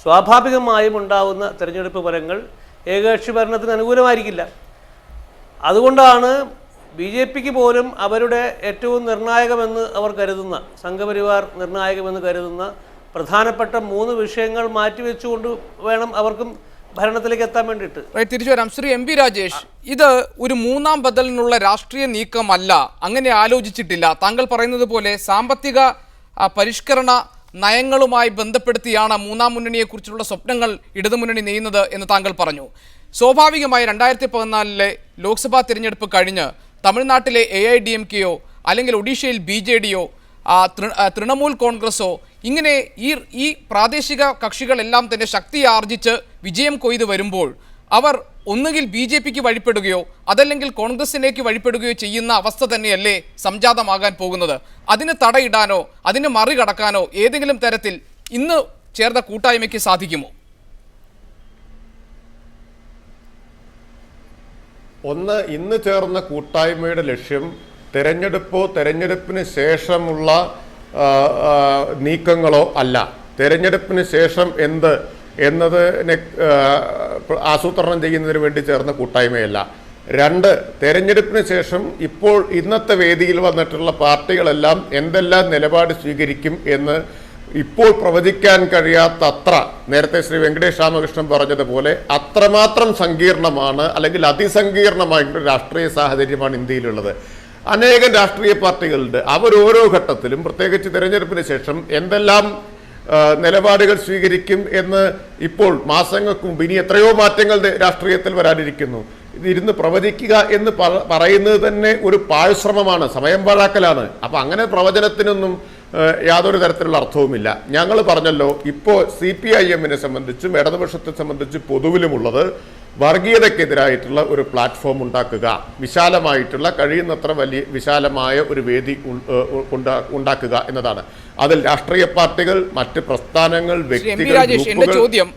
സ്വാഭാവികമായും ഉണ്ടാകുന്ന തെരഞ്ഞെടുപ്പ് ഫലങ്ങൾ ഏകകക്ഷി ഭരണത്തിന് അനുകൂലമായിരിക്കില്ല. അതുകൊണ്ടാണ് BJPക്ക് പോലും അവരുടെ ഏറ്റവും നിർണായകമെന്ന് അവർ കരുതുന്ന, സംഘപരിവാർ നിർണായകമെന്ന് കരുതുന്ന പ്രധാനപ്പെട്ട 3 വിഷയങ്ങൾ മാറ്റിവെച്ചുകൊണ്ട് വേണം അവർക്കും ഭരണത്തിലേക്ക് എത്താൻ വേണ്ടിയിട്ട്. തിരിച്ചു വരാം. ശ്രീ MP രാജേഷ്, ഇത് ഒരു മൂന്നാം ബദലിനുള്ള രാഷ്ട്രീയ നീക്കമല്ല, അങ്ങനെ ആലോചിച്ചിട്ടില്ല. താങ്കൾ പറയുന്നത് പോലെ സാമ്പത്തിക പരിഷ്കരണ നയങ്ങളുമായി ബന്ധപ്പെടുത്തിയാണ് മൂന്നാം മുന്നണിയെക്കുറിച്ചുള്ള സ്വപ്നങ്ങൾ ഇടതുമുന്നണി നെയ്യുന്നത് എന്ന് താങ്കൾ പറഞ്ഞു. സ്വാഭാവികമായി 2014 ലോക്സഭാ തിരഞ്ഞെടുപ്പ് കഴിഞ്ഞ് തമിഴ്നാട്ടിലെ AIDMKയോ അല്ലെങ്കിൽ ഒഡീഷയിൽ BJDയോ തൃണമൂൽ കോൺഗ്രസോ ഇങ്ങനെ ഈ പ്രാദേശിക കക്ഷികളെല്ലാം തന്നെ ശക്തി ആർജിച്ച് വിജയം കൊയ്ത് വരുമ്പോൾ അവർ ഒന്നുകിൽ BJPക്ക് വഴിപ്പെടുകയോ അതല്ലെങ്കിൽ കോൺഗ്രസിലേക്ക് വഴിപ്പെടുകയോ ചെയ്യുന്ന അവസ്ഥ തന്നെയല്ലേ സംജാതമാകാൻ പോകുന്നത്? അതിന് തടയിടാനോ അതിന് മറികടക്കാനോ ഏതെങ്കിലും തരത്തിൽ ഇന്ന് ചേർന്ന കൂട്ടായ്മയ്ക്ക് സാധിക്കുമോ? ഒന്ന്, ഇന്ന് ചേർന്ന കൂട്ടായ്മയുടെ ലക്ഷ്യം തെരഞ്ഞെടുപ്പിന് ശേഷമുള്ള നീക്കങ്ങളോ അല്ല. തെരഞ്ഞെടുപ്പിന് ശേഷം എന്നതിനെ ആസൂത്രണം ചെയ്യുന്നതിന് വേണ്ടി ചേർന്ന കൂട്ടായ്മയല്ല. 2, തെരഞ്ഞെടുപ്പിന് ശേഷം ഇപ്പോൾ ഇന്നത്തെ വേദിയിൽ വന്നിട്ടുള്ള പാർട്ടികളെല്ലാം എന്തെല്ലാം നിലപാട് സ്വീകരിക്കും എന്ന് ഇപ്പോൾ പ്രവചിക്കാൻ കഴിയാത്തത്ര, നേരത്തെ ശ്രീ വെങ്കടേഷ് രാമകൃഷ്ണൻ പറഞ്ഞതുപോലെ അത്രമാത്രം സങ്കീർണമാണ് അല്ലെങ്കിൽ അതിസങ്കീർണമായിട്ടുള്ള രാഷ്ട്രീയ സാഹചര്യമാണ് ഇന്ത്യയിലുള്ളത്. അനേകം രാഷ്ട്രീയ പാർട്ടികളുണ്ട്. അവരോരോ ഘട്ടത്തിലും പ്രത്യേകിച്ച് തെരഞ്ഞെടുപ്പിന് ശേഷം എന്തെല്ലാം നിലപാടുകൾ സ്വീകരിക്കും എന്ന് ഇപ്പോൾ മാസങ്ങൾക്ക് മുമ്പ് ഇനി എത്രയോ മാറ്റങ്ങൾ രാഷ്ട്രീയത്തിൽ വരാനിരിക്കുന്നു. ഇതിരുന്ന് പ്രവചിക്കുക എന്ന് പറയുന്നത് തന്നെ ഒരു പാഴ്ശ്രമമാണ്, സമയം പാഴാക്കലാണ്. അപ്പം അങ്ങനെ പ്രവചനത്തിനൊന്നും യാതൊരു തരത്തിലുള്ള അർത്ഥവുമില്ല. ഞങ്ങൾ പറഞ്ഞല്ലോ, ഇപ്പോൾ CPIM-നെ സംബന്ധിച്ചും ഇടതുപക്ഷത്തെ സംബന്ധിച്ച് പൊതുവിലുമുള്ളത് വർഗീയതയ്ക്കെതിരായിട്ടുള്ള ഒരു പ്ലാറ്റ്ഫോം ഉണ്ടാക്കുക, വിശാലമായിട്ടുള്ള കഴിയുന്നത്ര വിശാലമായ ഒരു വേദി ഉണ്ടാക്കുക എന്നതാണ്. അതിൽ രാഷ്ട്രീയ പാർട്ടികൾ, മറ്റ് പ്രസ്ഥാനങ്ങൾ, വ്യക്തികൾ,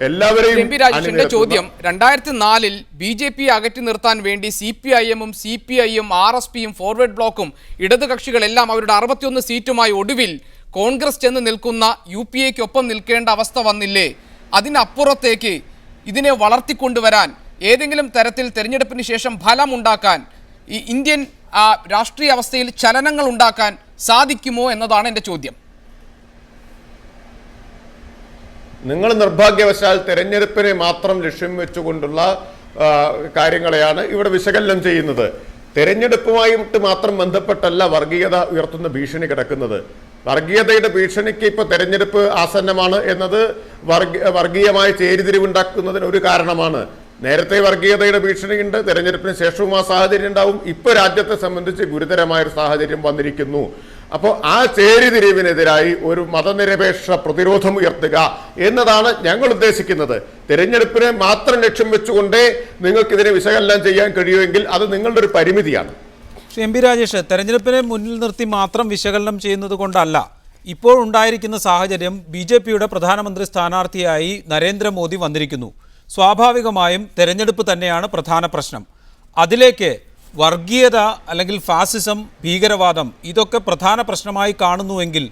എല്ലാവരെയും. 2004 BJP അകറ്റി നിർത്താൻ വേണ്ടി CPIM-ഉം CPI-യും RSPയും ഫോർവേഡ് ബ്ലോക്കും ഇടത് കക്ഷികളെല്ലാം അവരുടെ 61 സീറ്റുമായി ഒടുവിൽ കോൺഗ്രസ് ചെന്ന് നിൽക്കുന്ന UPA-ക്കൊപ്പം നിൽക്കേണ്ട അവസ്ഥ വന്നില്ലേ? അതിനപ്പുറത്തേക്ക് ഇതിനെ വളർത്തിക്കൊണ്ടുവരാൻ, ഏതെങ്കിലും തരത്തിൽ തെരഞ്ഞെടുപ്പിന് ശേഷം ഫലമുണ്ടാക്കാൻ, ഈ ഇന്ത്യൻ രാഷ്ട്രീയ അവസ്ഥയിൽ ചലനങ്ങൾ ഉണ്ടാക്കാൻ സാധിക്കുമോ എന്നതാണ് എൻ്റെ ചോദ്യം. നിങ്ങൾ നിർഭാഗ്യവശാൽ തെരഞ്ഞെടുപ്പിനെ മാത്രം ലക്ഷ്യം വെച്ചുകൊണ്ടുള്ള കാര്യങ്ങളെയാണ് ഇവിടെ വിശകലനം ചെയ്യുന്നത്. തെരഞ്ഞെടുപ്പുമായിട്ട് മാത്രം ബന്ധപ്പെട്ടല്ല വർഗീയത ഉയർത്തുന്ന ഭീഷണി കിടക്കുന്നത്. വർഗീയതയുടെ ഭീഷണിക്ക് ഇപ്പോൾ തെരഞ്ഞെടുപ്പ് ആസന്നമാണ് എന്നത് വർഗീയമായ ചേരിതിരിവുണ്ടാക്കുന്നതിന് ഒരു കാരണമാണ്. നേരത്തെ വർഗീയതയുടെ ഭീഷണിയുണ്ട്, തെരഞ്ഞെടുപ്പിന് ശേഷവും ആ സാഹചര്യം ഉണ്ടാവും. ഇപ്പോൾ രാജ്യത്തെ സംബന്ധിച്ച് ഗുരുതരമായൊരു സാഹചര്യം വന്നിരിക്കുന്നു. അപ്പോൾ ആ ചേരിതിരിവിനെതിരായി ഒരു മതനിരപേക്ഷ പ്രതിരോധം ഉയർത്തുക എന്നതാണ് ഞങ്ങൾ ഉദ്ദേശിക്കുന്നത്. തെരഞ്ഞെടുപ്പിനെ മാത്രം ലക്ഷ്യം വെച്ചുകൊണ്ടേ നിങ്ങൾക്കിതിനെ വിശകലനം ചെയ്യാൻ കഴിയുമെങ്കിൽ അത് നിങ്ങളുടെ ഒരു പരിമിതിയാണ്. ശ്രീ MP രാജേഷ്, തെരഞ്ഞെടുപ്പിനെ മുന്നിൽ നിർത്തി മാത്രം വിശകലനം ചെയ്യുന്നത് കൊണ്ടല്ല, ഇപ്പോൾ ഉണ്ടായിരിക്കുന്ന സാഹചര്യം BJPയുടെ പ്രധാനമന്ത്രി സ്ഥാനാർത്ഥിയായി നരേന്ദ്രമോദി വന്നിരിക്കുന്നു. സ്വാഭാവികമായും തെരഞ്ഞെടുപ്പ് തന്നെയാണ് പ്രധാന പ്രശ്നം. അതിലേക്ക് വർഗീയത അല്ലെങ്കിൽ ഫാസിസം, ഭീകരവാദം ഇതൊക്കെ പ്രധാന പ്രശ്നമായി കാണുന്നുവെങ്കിൽ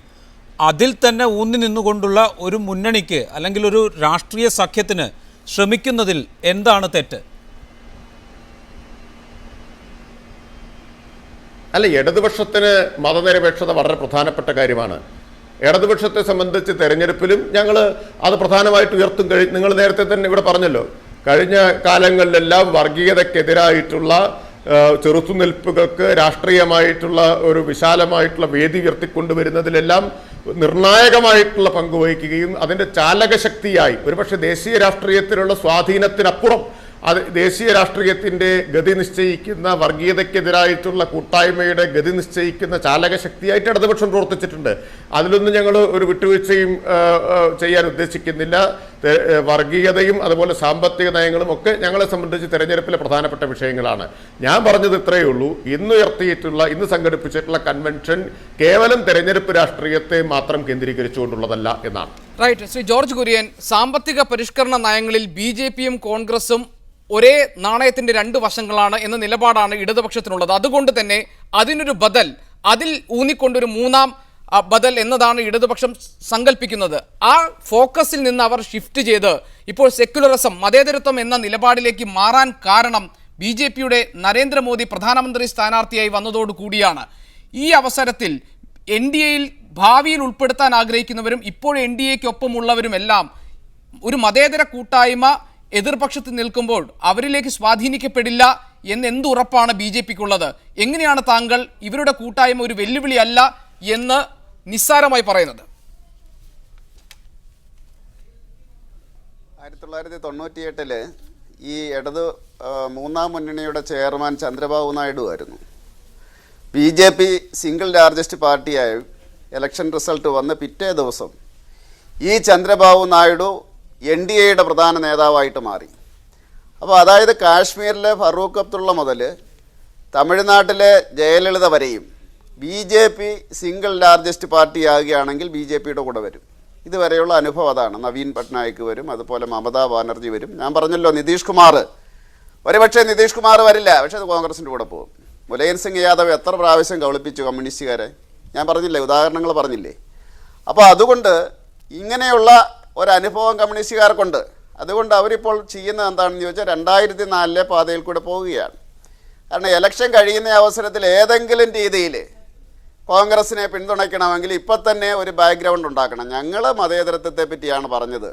അതിൽ തന്നെ ഊന്നി നിന്നുകൊണ്ടുള്ള ഒരു മുന്നണിക്ക് അല്ലെങ്കിൽ ഒരു രാഷ്ട്രീയ സഖ്യത്തിന് ശ്രമിക്കുന്നതിൽ എന്താണ് തെറ്റ്? അല്ല, ഇടതുപക്ഷത്തിന് മതനിരപേക്ഷത വളരെ പ്രധാനപ്പെട്ട കാര്യമാണ്. ഇടതുപക്ഷത്തെ സംബന്ധിച്ച് തെരഞ്ഞെടുപ്പിലും ഞങ്ങൾ അത് പ്രധാനമായിട്ട് ഉയർത്തും. നിങ്ങൾ നേരത്തെ തന്നെ ഇവിടെ പറഞ്ഞല്ലോ, കഴിഞ്ഞ കാലങ്ങളിലെല്ലാം വർഗീയതയ്ക്കെതിരായിട്ടുള്ള ചെറുത്തുനിൽപ്പുകൾക്ക് രാഷ്ട്രീയമായിട്ടുള്ള ഒരു വിശാലമായിട്ടുള്ള വേദി ഉയർത്തിക്കൊണ്ടുവരുന്നതിലെല്ലാം നിർണായകമായിട്ടുള്ള പങ്കുവഹിക്കുകയും അതിൻ്റെ ചാലകശക്തിയായി ഒരുപക്ഷെ ദേശീയ രാഷ്ട്രീയത്തിലുള്ള സ്വാധീനത്തിനപ്പുറം അത് ദേശീയ രാഷ്ട്രീയത്തിൻ്റെ ഗതി നിശ്ചയിക്കുന്ന, വർഗീയതയ്ക്കെതിരായിട്ടുള്ള കൂട്ടായ്മയുടെ ഗതി നിശ്ചയിക്കുന്ന ചാലകശക്തിയായിട്ട് ഇടതുപക്ഷം പ്രവർത്തിച്ചിട്ടുണ്ട്. അതിലൊന്നും ഞങ്ങൾ ഒരു വിട്ടുവീഴ്ചയും ചെയ്യാൻ ഉദ്ദേശിക്കുന്നില്ല. വർഗീയതയും അതുപോലെ സാമ്പത്തിക നയങ്ങളും ഒക്കെ ഞങ്ങളെ സംബന്ധിച്ച് തെരഞ്ഞെടുപ്പിലെ പ്രധാനപ്പെട്ട വിഷയങ്ങളാണ്. ഞാൻ പറഞ്ഞത് ഇത്രയേ ഉള്ളൂ, ഇന്ന് സംഘടിപ്പിച്ചിട്ടുള്ള കൺവെൻഷൻ കേവലം തെരഞ്ഞെടുപ്പ് രാഷ്ട്രീയത്തെ മാത്രം കേന്ദ്രീകരിച്ചുകൊണ്ടുള്ളതല്ല എന്നാണ്. റൈറ്റ്. ശ്രീ ജോർജ് കുര്യൻ, സാമ്പത്തിക പരിഷ്കരണ നയങ്ങളിൽ BJPയും കോൺഗ്രസും ഒരേ നാണയത്തിന്റെ രണ്ട് വശങ്ങളാണ് എന്ന നിലപാടാണ് ഇടതുപക്ഷത്തിനുള്ളത്. അതുകൊണ്ട് തന്നെ അതിനൊരു ബദൽ, അതിൽ ഊന്നിക്കൊണ്ടൊരു മൂന്നാം ബദൽ എന്നതാണ് ഇടതുപക്ഷം സങ്കല്പിക്കുന്നത്. ആ ഫോക്കസിൽ നിന്ന് അവർ ഷിഫ്റ്റ് ചെയ്ത് ഇപ്പോൾ സെക്യുലറിസം, മതേതരത്വം എന്ന നിലപാടിലേക്ക് മാറാൻ കാരണം BJPയുടെ നരേന്ദ്രമോദി പ്രധാനമന്ത്രി സ്ഥാനാർത്ഥിയായി വന്നതോടുകൂടിയാണ്. ഈ അവസരത്തിൽ NDAയിൽ ഭാവിയിൽ ഉൾപ്പെടുത്താൻ ആഗ്രഹിക്കുന്നവരും ഇപ്പോൾ NDAയ്ക്കൊപ്പമുള്ളവരുമെല്ലാം ഒരു മതേതര കൂട്ടായ്മ എതിർപക്ഷത്ത് നിൽക്കുമ്പോൾ അവരിലേക്ക് സ്വാധീനിക്കപ്പെടില്ല എന്ന് എന്ത് ഉറപ്പാണ് BJPക്കുള്ളത്? എങ്ങനെയാണ് താങ്കൾ ഇവരുടെ കൂട്ടായ്മ ഒരു വെല്ലുവിളിയല്ല എന്ന് നിസ്സാരമായി പറയുന്നത്? 1998 ഈ മൂന്നാം മുന്നണിയുടെ ചെയർമാൻ ചന്ദ്രബാബു നായിഡു ആയിരുന്നു. BJP സിംഗിൾ ലാർജസ്റ്റ് പാർട്ടിയായി ഇലക്ഷൻ റിസൾട്ട് വന്ന് പിറ്റേ ദിവസം ഈ ചന്ദ്രബാബു നായിഡു NDAയുടെ പ്രധാന നേതാവായിട്ട് മാറി. അപ്പോൾ അതായത് കാശ്മീരിലെ ഫറൂഖ് അബ്ദുള്ള മുതൽ തമിഴ്നാട്ടിലെ ജയലളിത വരെയും BJP സിംഗിൾ ലാർജസ്റ്റ് പാർട്ടി ആകുകയാണെങ്കിൽ BJPയുടെ കൂടെ വരും. ഇതുവരെയുള്ള അനുഭവം അതാണ്. നവീൻ പട്നായിക് വരും, അതുപോലെ മമതാ ബാനർജി വരും. ഞാൻ പറഞ്ഞല്ലോ, നിതീഷ് കുമാർ, ഒരുപക്ഷെ നിതീഷ് കുമാർ വരില്ല, പക്ഷേ അത് കോൺഗ്രസിൻ്റെ കൂടെ പോകും. മുലയൻ സിംഗ് യാദവ് എത്ര പ്രാവശ്യം കബളിപ്പിച്ചു കമ്മ്യൂണിസ്റ്റുകാരെ, ഞാൻ പറഞ്ഞില്ലേ, ഉദാഹരണങ്ങൾ പറഞ്ഞില്ലേ. അപ്പോൾ അതുകൊണ്ട് ഇങ്ങനെയുള്ള ഒരനുഭവം കമ്മ്യൂണിസ്റ്റുകാർക്കുണ്ട്. അതുകൊണ്ട് അവരിപ്പോൾ ചെയ്യുന്നത് എന്താണെന്ന് ചോദിച്ചാൽ 2004 പാതയിൽ കൂടെ പോവുകയാണ്. കാരണം ഇലക്ഷൻ കഴിയുന്ന അവസരത്തിൽ ഏതെങ്കിലും രീതിയിൽ കോൺഗ്രസിനെ പിന്തുണയ്ക്കണമെങ്കിൽ ഇപ്പം തന്നെ ഒരു ബാക്ക്ഗ്രൗണ്ട് ഉണ്ടാക്കണം. ഞങ്ങൾ മതേതരത്വത്തെ പറ്റിയാണ് പറഞ്ഞത്.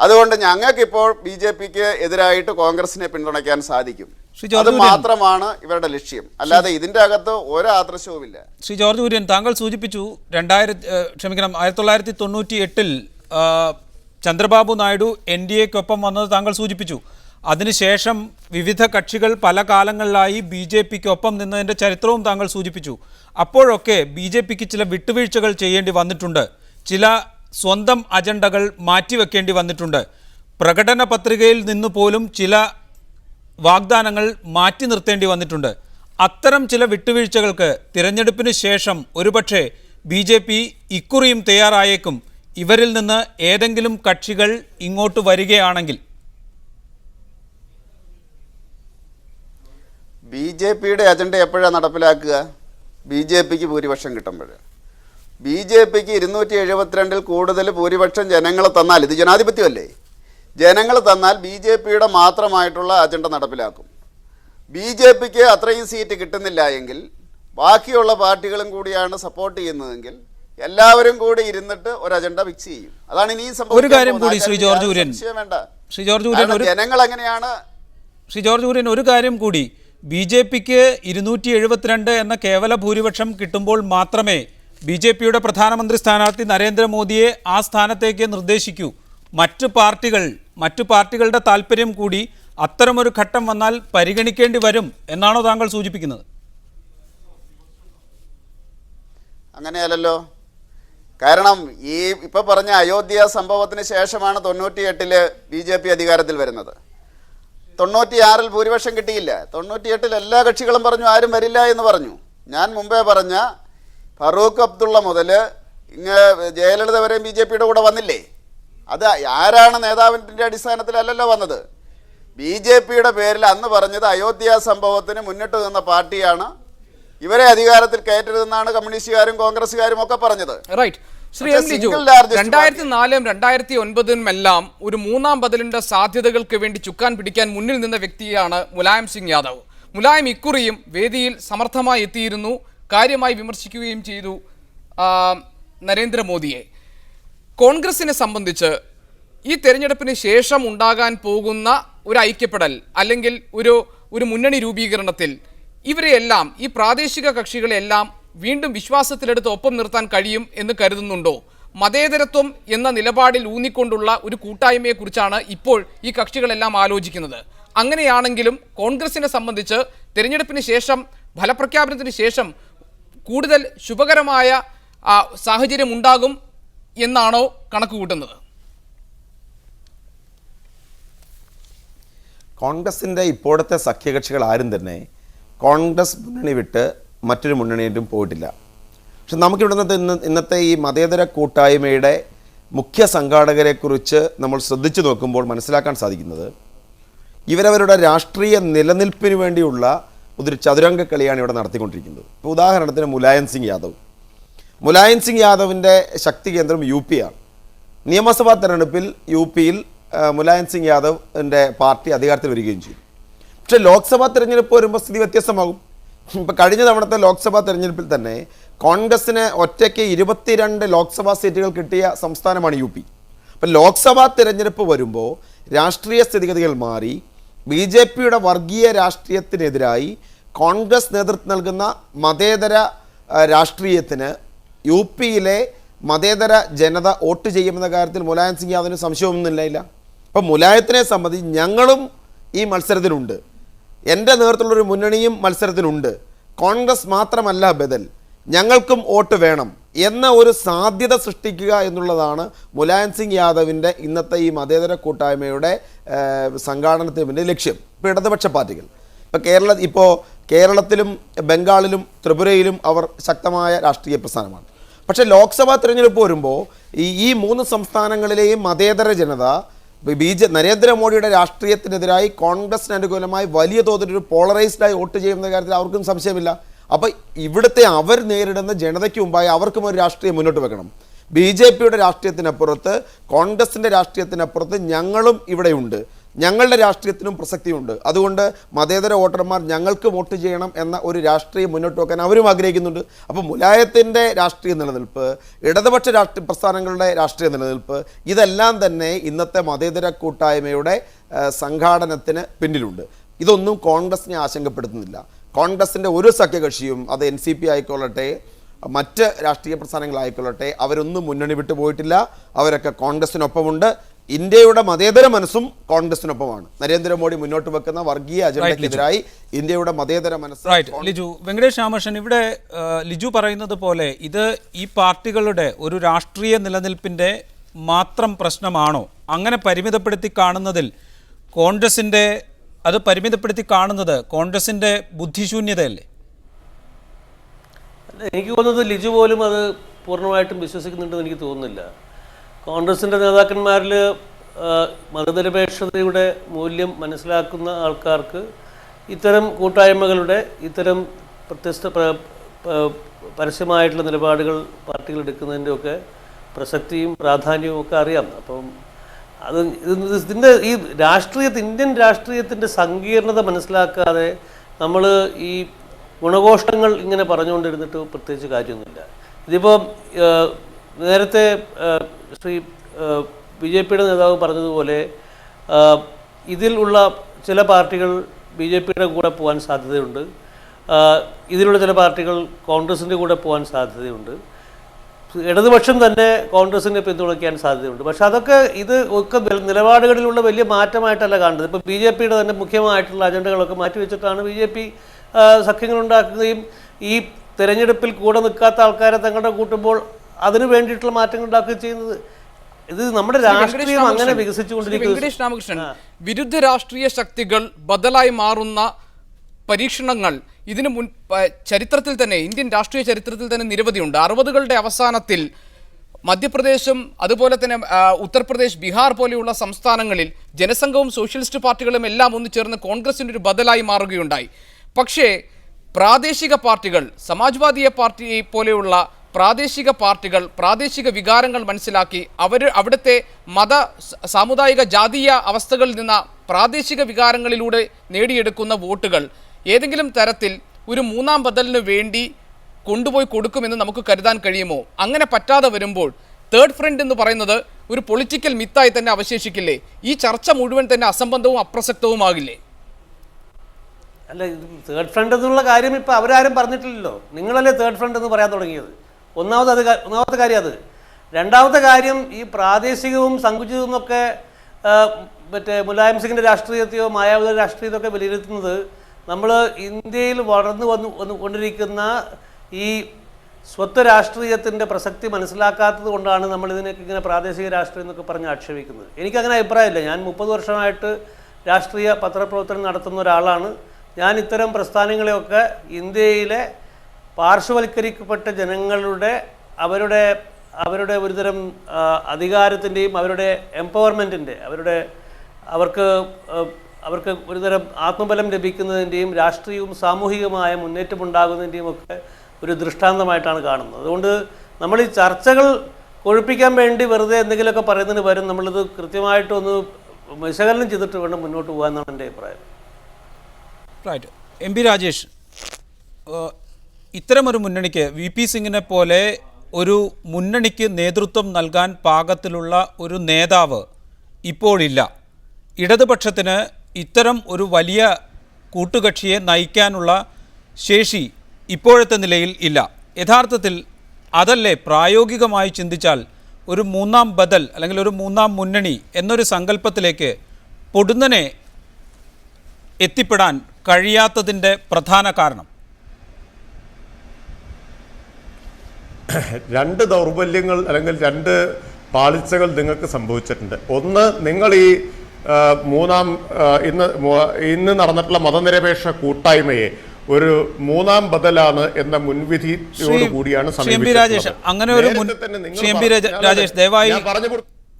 അതുകൊണ്ട് ഞങ്ങൾക്കിപ്പോൾ BJPക്ക് എതിരായിട്ട് കോൺഗ്രസിനെ പിന്തുണയ്ക്കാൻ സാധിക്കും. അത് മാത്രമാണ് ഇവരുടെ ലക്ഷ്യം, അല്ലാതെ ഇതിൻ്റെ അകത്ത് ഒരു ആദർശവുമില്ല. ശ്രീ ജോർജ് കുര്യൻ, താങ്കൾ സൂചിപ്പിച്ചു 1998 ചന്ദ്രബാബു നായിഡു NDAയ്ക്കൊപ്പം വന്നത് താങ്കൾ സൂചിപ്പിച്ചു. അതിനുശേഷം വിവിധ കക്ഷികൾ പല കാലങ്ങളിലായി BJPക്കൊപ്പം നിന്നതിൻ്റെ ചരിത്രവും താങ്കൾ സൂചിപ്പിച്ചു. അപ്പോഴൊക്കെ BJPക്ക് ചില വിട്ടുവീഴ്ചകൾ ചെയ്യേണ്ടി വന്നിട്ടുണ്ട്, ചില സ്വന്തം അജണ്ടകൾ മാറ്റിവെക്കേണ്ടി വന്നിട്ടുണ്ട്. പ്രകടന പത്രികയിൽ നിന്ന് പോലും ചില വാഗ്ദാനങ്ങൾ മാറ്റി നിർത്തേണ്ടി വന്നിട്ടുണ്ട്. അത്തരം ചില വിട്ടുവീഴ്ചകൾക്ക് തിരഞ്ഞെടുപ്പിന് ശേഷം ഒരുപക്ഷെ BJP ഇക്കുറിയും തയ്യാറായേക്കും. ഇവരിൽ നിന്ന് ഏതെങ്കിലും കക്ഷികൾ ഇങ്ങോട്ട് വരികയാണെങ്കിൽ BJPയുടെ അജണ്ട എപ്പോഴാണ് നടപ്പിലാക്കുക? BJPക്ക് ഭൂരിപക്ഷം കിട്ടുമ്പോൾ. BJPക്ക് 272 കൂടുതൽ ഭൂരിപക്ഷം ജനങ്ങൾ തന്നാൽ, ഇത് ജനാധിപത്യമല്ലേ, ജനങ്ങൾ തന്നാൽ BJPയുടെ മാത്രമായിട്ടുള്ള അജണ്ട നടപ്പിലാക്കും. BJPക്ക് അത്രയും സീറ്റ് കിട്ടുന്നില്ല എങ്കിൽ ബാക്കിയുള്ള പാർട്ടികളും കൂടിയാണ് സപ്പോർട്ട് ചെയ്യുന്നതെങ്കിൽ എല്ലാവരും കൂടി ഇരുന്നിട്ട് ഒരു അജണ്ട ഫിക്സ് ചെയ്യും. അതാണ് ഇനിയും സംഭവിക്കുന്നത്. ഒരു കാര്യം കൂടി ശ്രീ ജോർജ് കുര്യൻ, ജനങ്ങൾ അങ്ങനെയാണ്. ശ്രീ ജോർജ് കുര്യൻ, ഒരു കാര്യം കൂടി, BJPക്ക് 272 എന്ന കേവല ഭൂരിപക്ഷം കിട്ടുമ്പോൾ മാത്രമേ BJPയുടെ പ്രധാനമന്ത്രി സ്ഥാനാർത്ഥി നരേന്ദ്രമോദിയെ ആ സ്ഥാനത്തേക്ക് നിർദ്ദേശിക്കൂ. മറ്റു പാർട്ടികളുടെ താല്പര്യം കൂടി അത്തരമൊരു ഘട്ടം വന്നാൽ പരിഗണിക്കേണ്ടി വരും എന്നാണോ താങ്കൾ സൂചിപ്പിക്കുന്നത്? അങ്ങനെയല്ലല്ലോ. കാരണം ഈ ഇപ്പം പറഞ്ഞ അയോധ്യ സംഭവത്തിന് ശേഷമാണ് 98 BJP അധികാരത്തിൽ വരുന്നത്. 96 ഭൂരിപക്ഷം കിട്ടിയില്ല. 98 എല്ലാ കക്ഷികളും പറഞ്ഞു ആരും വരില്ല എന്ന് പറഞ്ഞു. ഞാൻ മുമ്പേ പറഞ്ഞ ഫറൂഖ് അബ്ദുള്ള മുതൽ ജയലളിത വരെയും BJPയുടെ കൂടെ വന്നില്ലേ? അത് ആരാണ് നേതാവിൻ്റെ അടിസ്ഥാനത്തിലല്ലല്ലോ വന്നത്. BJPയുടെ പേരിൽ അന്ന് പറഞ്ഞത് അയോധ്യ സംഭവത്തിന് മുന്നിട്ട് നിന്ന പാർട്ടിയാണ്, ഇവരെ അധികാരത്തിൽ കയറ്റരുതെന്നാണ് കമ്മ്യൂണിസ്റ്റുകാരും കോൺഗ്രസ്സുകാരും ഒക്കെ പറഞ്ഞത്. റൈറ്റ്. ശ്രീ എം ലിജു, 2004 2009 ഒരു മൂന്നാം ബദലിന്റെ സാധ്യതകൾക്ക് വേണ്ടി ചുക്കാൻ പിടിക്കാൻ മുന്നിൽ നിന്ന വ്യക്തിയാണ് മുലായം സിംഗ് യാദവ്. മുലായം ഇക്കുറിയും വേദിയിൽ സമർത്ഥമായി എത്തിയിരുന്നു, കാര്യമായി വിമർശിക്കുകയും ചെയ്തു നരേന്ദ്രമോദിയെ. കോൺഗ്രസിനെ സംബന്ധിച്ച് ഈ തെരഞ്ഞെടുപ്പിന് ശേഷം ഉണ്ടാകാൻ പോകുന്ന ഒരു ഐക്യപ്പെടൽ അല്ലെങ്കിൽ ഒരു മുന്നണി രൂപീകരണത്തിൽ ഇവരെയെല്ലാം, ഈ പ്രാദേശിക കക്ഷികളെല്ലാം വീണ്ടും വിശ്വാസത്തിലെടുത്ത് ഒപ്പം നിർത്താൻ കഴിയും എന്ന് കരുതുന്നുണ്ടോ? മതേതരത്വം എന്ന നിലപാടിൽ ഊന്നിക്കൊണ്ടുള്ള ഒരു കൂട്ടായ്മയെക്കുറിച്ചാണ് ഇപ്പോൾ ഈ കക്ഷികളെല്ലാം ആലോചിക്കുന്നത്. അങ്ങനെയാണെങ്കിലും കോൺഗ്രസിനെ സംബന്ധിച്ച് തിരഞ്ഞെടുപ്പിന് ശേഷം ഫലപ്രഖ്യാപനത്തിന് ശേഷം കൂടുതൽ ശുഭകരമായ സാഹചര്യം ഉണ്ടാകും എന്നാണോ കണക്ക് കൂട്ടുന്നത്? കോൺഗ്രസിൻ്റെ ഇപ്പോഴത്തെ സഖ്യകക്ഷികൾ ആരും തന്നെ കോൺഗ്രസ് മുന്നണി വിട്ട് മറ്റൊരു മുന്നണിയിലും പോയിട്ടില്ല. പക്ഷെ നമുക്കിവിടുന്ന് ഇന്നത്തെ ഈ മതേതര കൂട്ടായ്മയുടെ മുഖ്യ സംഘാടകരെക്കുറിച്ച് നമ്മൾ ശ്രദ്ധിച്ചു നോക്കുമ്പോൾ മനസ്സിലാക്കാൻ സാധിക്കുന്നത് ഇവരവരുടെ രാഷ്ട്രീയ നിലനിൽപ്പിന് വേണ്ടിയുള്ള ഒരു ചതുരംഗ കളിയാണ് ഇവിടെ നടത്തിക്കൊണ്ടിരിക്കുന്നത്. ഇപ്പോൾ ഉദാഹരണത്തിന് മുലായം സിംഗ് യാദവിൻ്റെ ശക്തി കേന്ദ്രം യു പി ആണ്. നിയമസഭാ തെരഞ്ഞെടുപ്പിൽ യു പിയിൽ മുലായം സിംഗ് യാദവിൻ്റെ പാർട്ടി അധികാരത്തിൽ വരികയും ചെയ്തു. പക്ഷേ ലോക്സഭാ തെരഞ്ഞെടുപ്പ് വരുമ്പോൾ സ്ഥിതി വ്യത്യസ്തമാകും. ഇപ്പോൾ കഴിഞ്ഞ തവണത്തെ ലോക്സഭാ തെരഞ്ഞെടുപ്പിൽ തന്നെ കോൺഗ്രസിന് ഒറ്റയ്ക്ക് 22 ലോക്സഭാ സീറ്റുകൾ കിട്ടിയ സംസ്ഥാനമാണ് യു പി. അപ്പം ലോക്സഭാ തെരഞ്ഞെടുപ്പ് വരുമ്പോൾ രാഷ്ട്രീയ സ്ഥിതിഗതികൾ മാറി BJPയുടെ വർഗീയ രാഷ്ട്രീയത്തിനെതിരായി കോൺഗ്രസ് നേതൃത്വം നൽകുന്ന മതേതര രാഷ്ട്രീയത്തിന് യു പിയിലെ മതേതര ജനത വോട്ട് ചെയ്യുമെന്ന കാര്യത്തിൽ മുലായം സിംഗ് യാദവിന് സംശയമൊന്നുമില്ല. അപ്പം മുലായത്തിനെ സംബന്ധിച്ച് ഞങ്ങളും ഈ മത്സരത്തിലുണ്ട്, എൻ്റെ നേതൃത്വമുള്ളൊരു മുന്നണിയും മത്സരത്തിലുണ്ട്, കോൺഗ്രസ് മാത്രമല്ല ബദൽ, ഞങ്ങൾക്കും വോട്ട് വേണം എന്ന ഒരു സാധ്യത സൃഷ്ടിക്കുക എന്നുള്ളതാണ് മുലായം സിംഗ് യാദവിൻ്റെ ഇന്നത്തെ ഈ മതേതര കൂട്ടായ്മയുടെ സംഘാടനത്തിന് പിന്നിലെ ലക്ഷ്യം. ഇപ്പോൾ ഇടതുപക്ഷ പാർട്ടികൾ ഇപ്പോൾ കേരളത്തിലും ബംഗാളിലും ത്രിപുരയിലും അവർ ശക്തമായ രാഷ്ട്രീയ പ്രസ്ഥാനമാണ്. പക്ഷേ ലോക്സഭാ തിരഞ്ഞെടുപ്പ് വരുമ്പോൾ ഈ 3 സംസ്ഥാനങ്ങളിലെയും മതേതര ജനത നരേന്ദ്രമോദിയുടെ രാഷ്ട്രീയത്തിനെതിരായി കോൺഗ്രസിന് അനുകൂലമായി വലിയ തോതിലൊരു പോളറൈസ്ഡായി വോട്ട് ചെയ്യുന്ന കാര്യത്തിൽ അവർക്കും സംശയമില്ല. അപ്പോൾ ഇവിടുത്തെ അവർ നേരിടുന്ന ജനതയ്ക്ക് മുമ്പായി അവർക്കും ഒരു രാഷ്ട്രീയം മുന്നോട്ട് വെക്കണം. BJPയുടെ രാഷ്ട്രീയത്തിനപ്പുറത്ത് കോൺഗ്രസിൻ്റെ രാഷ്ട്രീയത്തിനപ്പുറത്ത് ഞങ്ങളും ഇവിടെയുണ്ട്, ഞങ്ങളുടെ രാഷ്ട്രീയത്തിനും പ്രസക്തിയുണ്ട്. അതുകൊണ്ട് മതേതര വോട്ടർമാർ ഞങ്ങൾക്ക് വോട്ട് ചെയ്യണം എന്ന ഒരു രാഷ്ട്രീയം മുന്നോട്ട് വെക്കാൻ അവരും ആഗ്രഹിക്കുന്നുണ്ട്. അപ്പോൾ മുലായത്തിൻ്റെ രാഷ്ട്രീയ നിലനിൽപ്പ്, ഇടതുപക്ഷ രാഷ്ട്രീയ പ്രസ്ഥാനങ്ങളുടെ രാഷ്ട്രീയ നിലനിൽപ്പ്, ഇതെല്ലാം തന്നെ ഇന്നത്തെ മതേതര കൂട്ടായ്മയുടെ സംഘാടനത്തിന് പിന്നിലുണ്ട്. ഇതൊന്നും കോൺഗ്രസിനെ ആശങ്കപ്പെടുത്തുന്നില്ല. കോൺഗ്രസിൻ്റെ ഒരു സഖ്യകക്ഷിയും, അത് NCP ആയിക്കൊള്ളട്ടെ മറ്റ് രാഷ്ട്രീയ പ്രസ്ഥാനങ്ങളായിക്കൊള്ളട്ടെ, അവരൊന്നും മുന്നണി വിട്ടു പോയിട്ടില്ല. അവരൊക്കെ കോൺഗ്രസിനൊപ്പമുണ്ട്. ഇന്ത്യയുടെ മതേതര മനസ്സും കോൺഗ്രസിനൊപ്പമാണ്. നരേന്ദ്രമോദി മുന്നോട്ട് വെക്കുന്ന വർഗീയ അജണ്ടയ്ക്കെതിരായി ഇന്ത്യയുടെ മതേതര മനസ്സ്. ലിജു വെങ്കടേഷ് രാമകൃഷ്ണൻ, ഇവിടെ ലിജു പറയുന്നത് പോലെ ഇത് ഈ പാർട്ടികളുടെ ഒരു രാഷ്ട്രീയ നിലനിൽപ്പിൻ്റെ മാത്രം പ്രശ്നമാണോ? അങ്ങനെ പരിമിതപ്പെടുത്തി കാണുന്നതിൽ കോൺഗ്രസിൻ്റെ ബുദ്ധിശൂന്യതയല്ലേ? എനിക്ക് തോന്നുന്നത് ലിജു പോലും അത് പൂർണ്ണമായിട്ടും വിശ്വസിക്കുന്നുണ്ടെന്ന് എനിക്ക് തോന്നുന്നില്ല. കോൺഗ്രസിൻ്റെ നേതാക്കന്മാരിൽ മതനിരപേക്ഷതയുടെ മൂല്യം മനസ്സിലാക്കുന്ന ആൾക്കാർക്ക് ഇത്തരം കൂട്ടായ്മകളുടെ ഇത്തരം പരസ്യമായിട്ടുള്ള നിലപാടുകൾ പാർട്ടികൾ എടുക്കുന്നതിൻ്റെയൊക്കെ പ്രസക്തിയും പ്രാധാന്യവും ഒക്കെ അറിയാം. അപ്പം അത് ഇതിൻ്റെ ഈ ഇന്ത്യൻ രാഷ്ട്രീയത്തിൻ്റെ സങ്കീർണത മനസ്സിലാക്കാതെ നമ്മൾ ഈ ഗുണഘോഷങ്ങൾ ഇങ്ങനെ പറഞ്ഞുകൊണ്ടിരുന്നിട്ട് പ്രത്യേകിച്ച് കാര്യമൊന്നുമില്ല. ഇതിപ്പോൾ നേരത്തെ ശ്രീ BJPയുടെ നേതാവ് പറഞ്ഞതുപോലെ ഇതിൽ ഉള്ള ചില പാർട്ടികൾ BJPയുടെ കൂടെ പോകാൻ സാധ്യതയുണ്ട്, ഇതിലുള്ള ചില പാർട്ടികൾ കോൺഗ്രസിൻ്റെ കൂടെ പോകാൻ സാധ്യതയുണ്ട്, ഇടതുപക്ഷം തന്നെ കോൺഗ്രസിനെ പിന്തുണയ്ക്കാൻ സാധ്യതയുണ്ട്. പക്ഷെ അതൊക്കെ ഒക്കെ നിലപാടുകളിലുള്ള വലിയ മാറ്റമായിട്ടല്ല കാണുന്നത്. ഇപ്പോൾ BJPയുടെ തന്നെ മുഖ്യമായിട്ടുള്ള അജണ്ടകളൊക്കെ മാറ്റിവെച്ചിട്ടാണ് BJP സഖ്യങ്ങളുണ്ടാക്കുകയും ഈ തെരഞ്ഞെടുപ്പിൽ കൂടെ നിൽക്കാത്ത ആൾക്കാരെ തങ്ങളുടെ കൂട്ടുമ്പോൾ അതിനു വേണ്ടിയിട്ടുള്ള മാറ്റങ്ങൾ ഉണ്ടാക്കുകയും ചെയ്യുന്നത്. ഇത് നമ്മുടെ രാഷ്ട്രീയം അങ്ങനെ വികസിച്ചുകൊണ്ടിരിക്കുന്നു. വിരുദ്ധ രാഷ്ട്രീയ ശക്തികൾ ബദലായി മാറുന്ന പരീക്ഷണങ്ങൾ ഇതിനു ചരിത്രത്തിൽ തന്നെ, ഇന്ത്യൻ രാഷ്ട്രീയ ചരിത്രത്തിൽ തന്നെ നിരവധിയുണ്ട്. 60കളുടെ അവസാനത്തിൽ മധ്യപ്രദേശും അതുപോലെ തന്നെ ഉത്തർപ്രദേശ്, ബീഹാർ പോലെയുള്ള സംസ്ഥാനങ്ങളിൽ ജനസംഘവും സോഷ്യലിസ്റ്റ് പാർട്ടികളും എല്ലാം ഒന്നു ചേർന്ന് കോൺഗ്രസിൻ്റെ ഒരു ബദലായി മാറുകയുണ്ടായി. പക്ഷേ പ്രാദേശിക പാർട്ടികൾ, സമാജ്വാദി പാർട്ടി പോലെയുള്ള പ്രാദേശിക പാർട്ടികൾ പ്രാദേശിക വികാരങ്ങൾ മനസ്സിലാക്കി അവിടുത്തെ സാമുദായിക ജാതീയ അവസ്ഥകളിൽ നിന്ന് പ്രാദേശിക വികാരങ്ങളിലൂടെ നേടിയെടുക്കുന്ന വോട്ടുകൾ ഏതെങ്കിലും തരത്തിൽ ഒരു മൂന്നാം ബദലിന് വേണ്ടി കൊണ്ടുപോയി കൊടുക്കുമെന്ന് നമുക്ക് കരുതാൻ കഴിയുമോ? അങ്ങനെ പറ്റാതെ വരുമ്പോൾ തേർഡ് ഫ്രണ്ട് എന്ന് പറയുന്നത് ഒരു പൊളിറ്റിക്കൽ മിത്തായി തന്നെ അവശേഷിക്കില്ലേ? ഈ ചർച്ച മുഴുവൻ തന്നെ അസംബന്ധവും അപ്രസക്തവുമാകില്ലേ? അല്ല, തേർഡ് ഫ്രണ്ട് എന്നുള്ള കാര്യം ഇപ്പോൾ അവരാരും പറഞ്ഞിട്ടില്ലല്ലോ. നിങ്ങളല്ലേ തേർഡ് ഫ്രണ്ട് എന്ന് പറയാൻ തുടങ്ങിയത്. ഒന്നാമത്തെ കാര്യം അത്. രണ്ടാമത്തെ കാര്യം, ഈ പ്രാദേശികവും സങ്കുചിതവും ഒക്കെ മറ്റേ മുലായം സിംഗിൻ്റെ രാഷ്ട്രീയത്തെയോ മായാവതിയുടെ രാഷ്ട്രീയത്തെയൊക്കെ വിലയിരുത്തുന്നത് നമ്മൾ ഇന്ത്യയിൽ കൊണ്ടിരിക്കുന്ന ഈ സ്വത്വ രാഷ്ട്രീയത്തിൻ്റെ പ്രസക്തി മനസ്സിലാക്കാത്തത് കൊണ്ടാണ് നമ്മൾ ഇതിനൊക്കെ ഇങ്ങനെ പ്രാദേശിക രാഷ്ട്രീയം എന്നൊക്കെ പറഞ്ഞ് ആക്ഷേപിക്കുന്നത്. എനിക്കങ്ങനെ അഭിപ്രായമില്ല. ഞാൻ 30 വർഷമായിട്ട് രാഷ്ട്രീയ പത്രപ്രവർത്തനം നടത്തുന്ന ഒരാളാണ്. ഞാൻ ഇത്തരം പ്രസ്ഥാനങ്ങളെയൊക്കെ ഇന്ത്യയിലെ പാർശ്വവൽക്കരിക്കപ്പെട്ട ജനങ്ങളുടെ അവരുടെ ഒരുതരം അധികാരത്തിൻ്റെയും അവരുടെ എംപവർമെൻറ്റിൻ്റെ അവർക്ക് ഒരുതരം ആത്മബലം ലഭിക്കുന്നതിൻ്റെയും രാഷ്ട്രീയവും സാമൂഹികമായ മുന്നേറ്റം ഉണ്ടാകുന്നതിൻ്റെയും ഒക്കെ ഒരു ദൃഷ്ടാന്തമായിട്ടാണ് കാണുന്നത്. അതുകൊണ്ട് നമ്മൾ ഈ ചർച്ചകൾ കൊഴുപ്പിക്കാൻ വേണ്ടി വെറുതെ എന്തെങ്കിലുമൊക്കെ പറയുന്നതിന് പകരം നമ്മളിത് കൃത്യമായിട്ടൊന്ന് വിശകലനം ചെയ്തിട്ട് വേണം മുന്നോട്ട് പോകാമെന്നാണ് എൻ്റെ അഭിപ്രായം. റൈറ്റ്. MP രാജേഷ്, ഇത്തരമൊരു മുന്നണിക്ക് VP സിംഗിനെ പോലെ ഒരു മുന്നണിക്ക് നേതൃത്വം നൽകാൻ പാകത്തിലുള്ള ഒരു നേതാവ് ഇപ്പോഴില്ല. ഇടതുപക്ഷത്തിന് ഇത്തരം ഒരു വലിയ കൂട്ടുകക്ഷിയെ നയിക്കാനുള്ള ശേഷി ഇപ്പോഴത്തെ നിലയിൽ ഇല്ല. യഥാർത്ഥത്തിൽ അതല്ലേ പ്രായോഗികമായി ചിന്തിച്ചാൽ ഒരു മൂന്നാം ബദൽ അല്ലെങ്കിൽ ഒരു മൂന്നാം മുന്നണി എന്നൊരു സങ്കല്പത്തിലേക്ക് പൊടുന്നനെ എത്തിപ്പെടാൻ കഴിയാത്തതിൻ്റെ പ്രധാന കാരണം? രണ്ട് ദൗർബല്യങ്ങൾ അല്ലെങ്കിൽ രണ്ട് പാളിച്ചകൾ നിങ്ങൾക്ക് സംഭവിച്ചിട്ടുണ്ട്. ഒന്ന്, നിങ്ങൾ ഈ ഇന്ന് നടന്നിട്ടുള്ള മതനിരപേക്ഷ കൂട്ടായ്മയെ ഒരു മൂന്നാം ബദലാണ് എന്ന മുൻവിധിയോടുകൂടിയാണ് രാജേഷ്. അങ്ങനെ ഒരു രാജേഷ്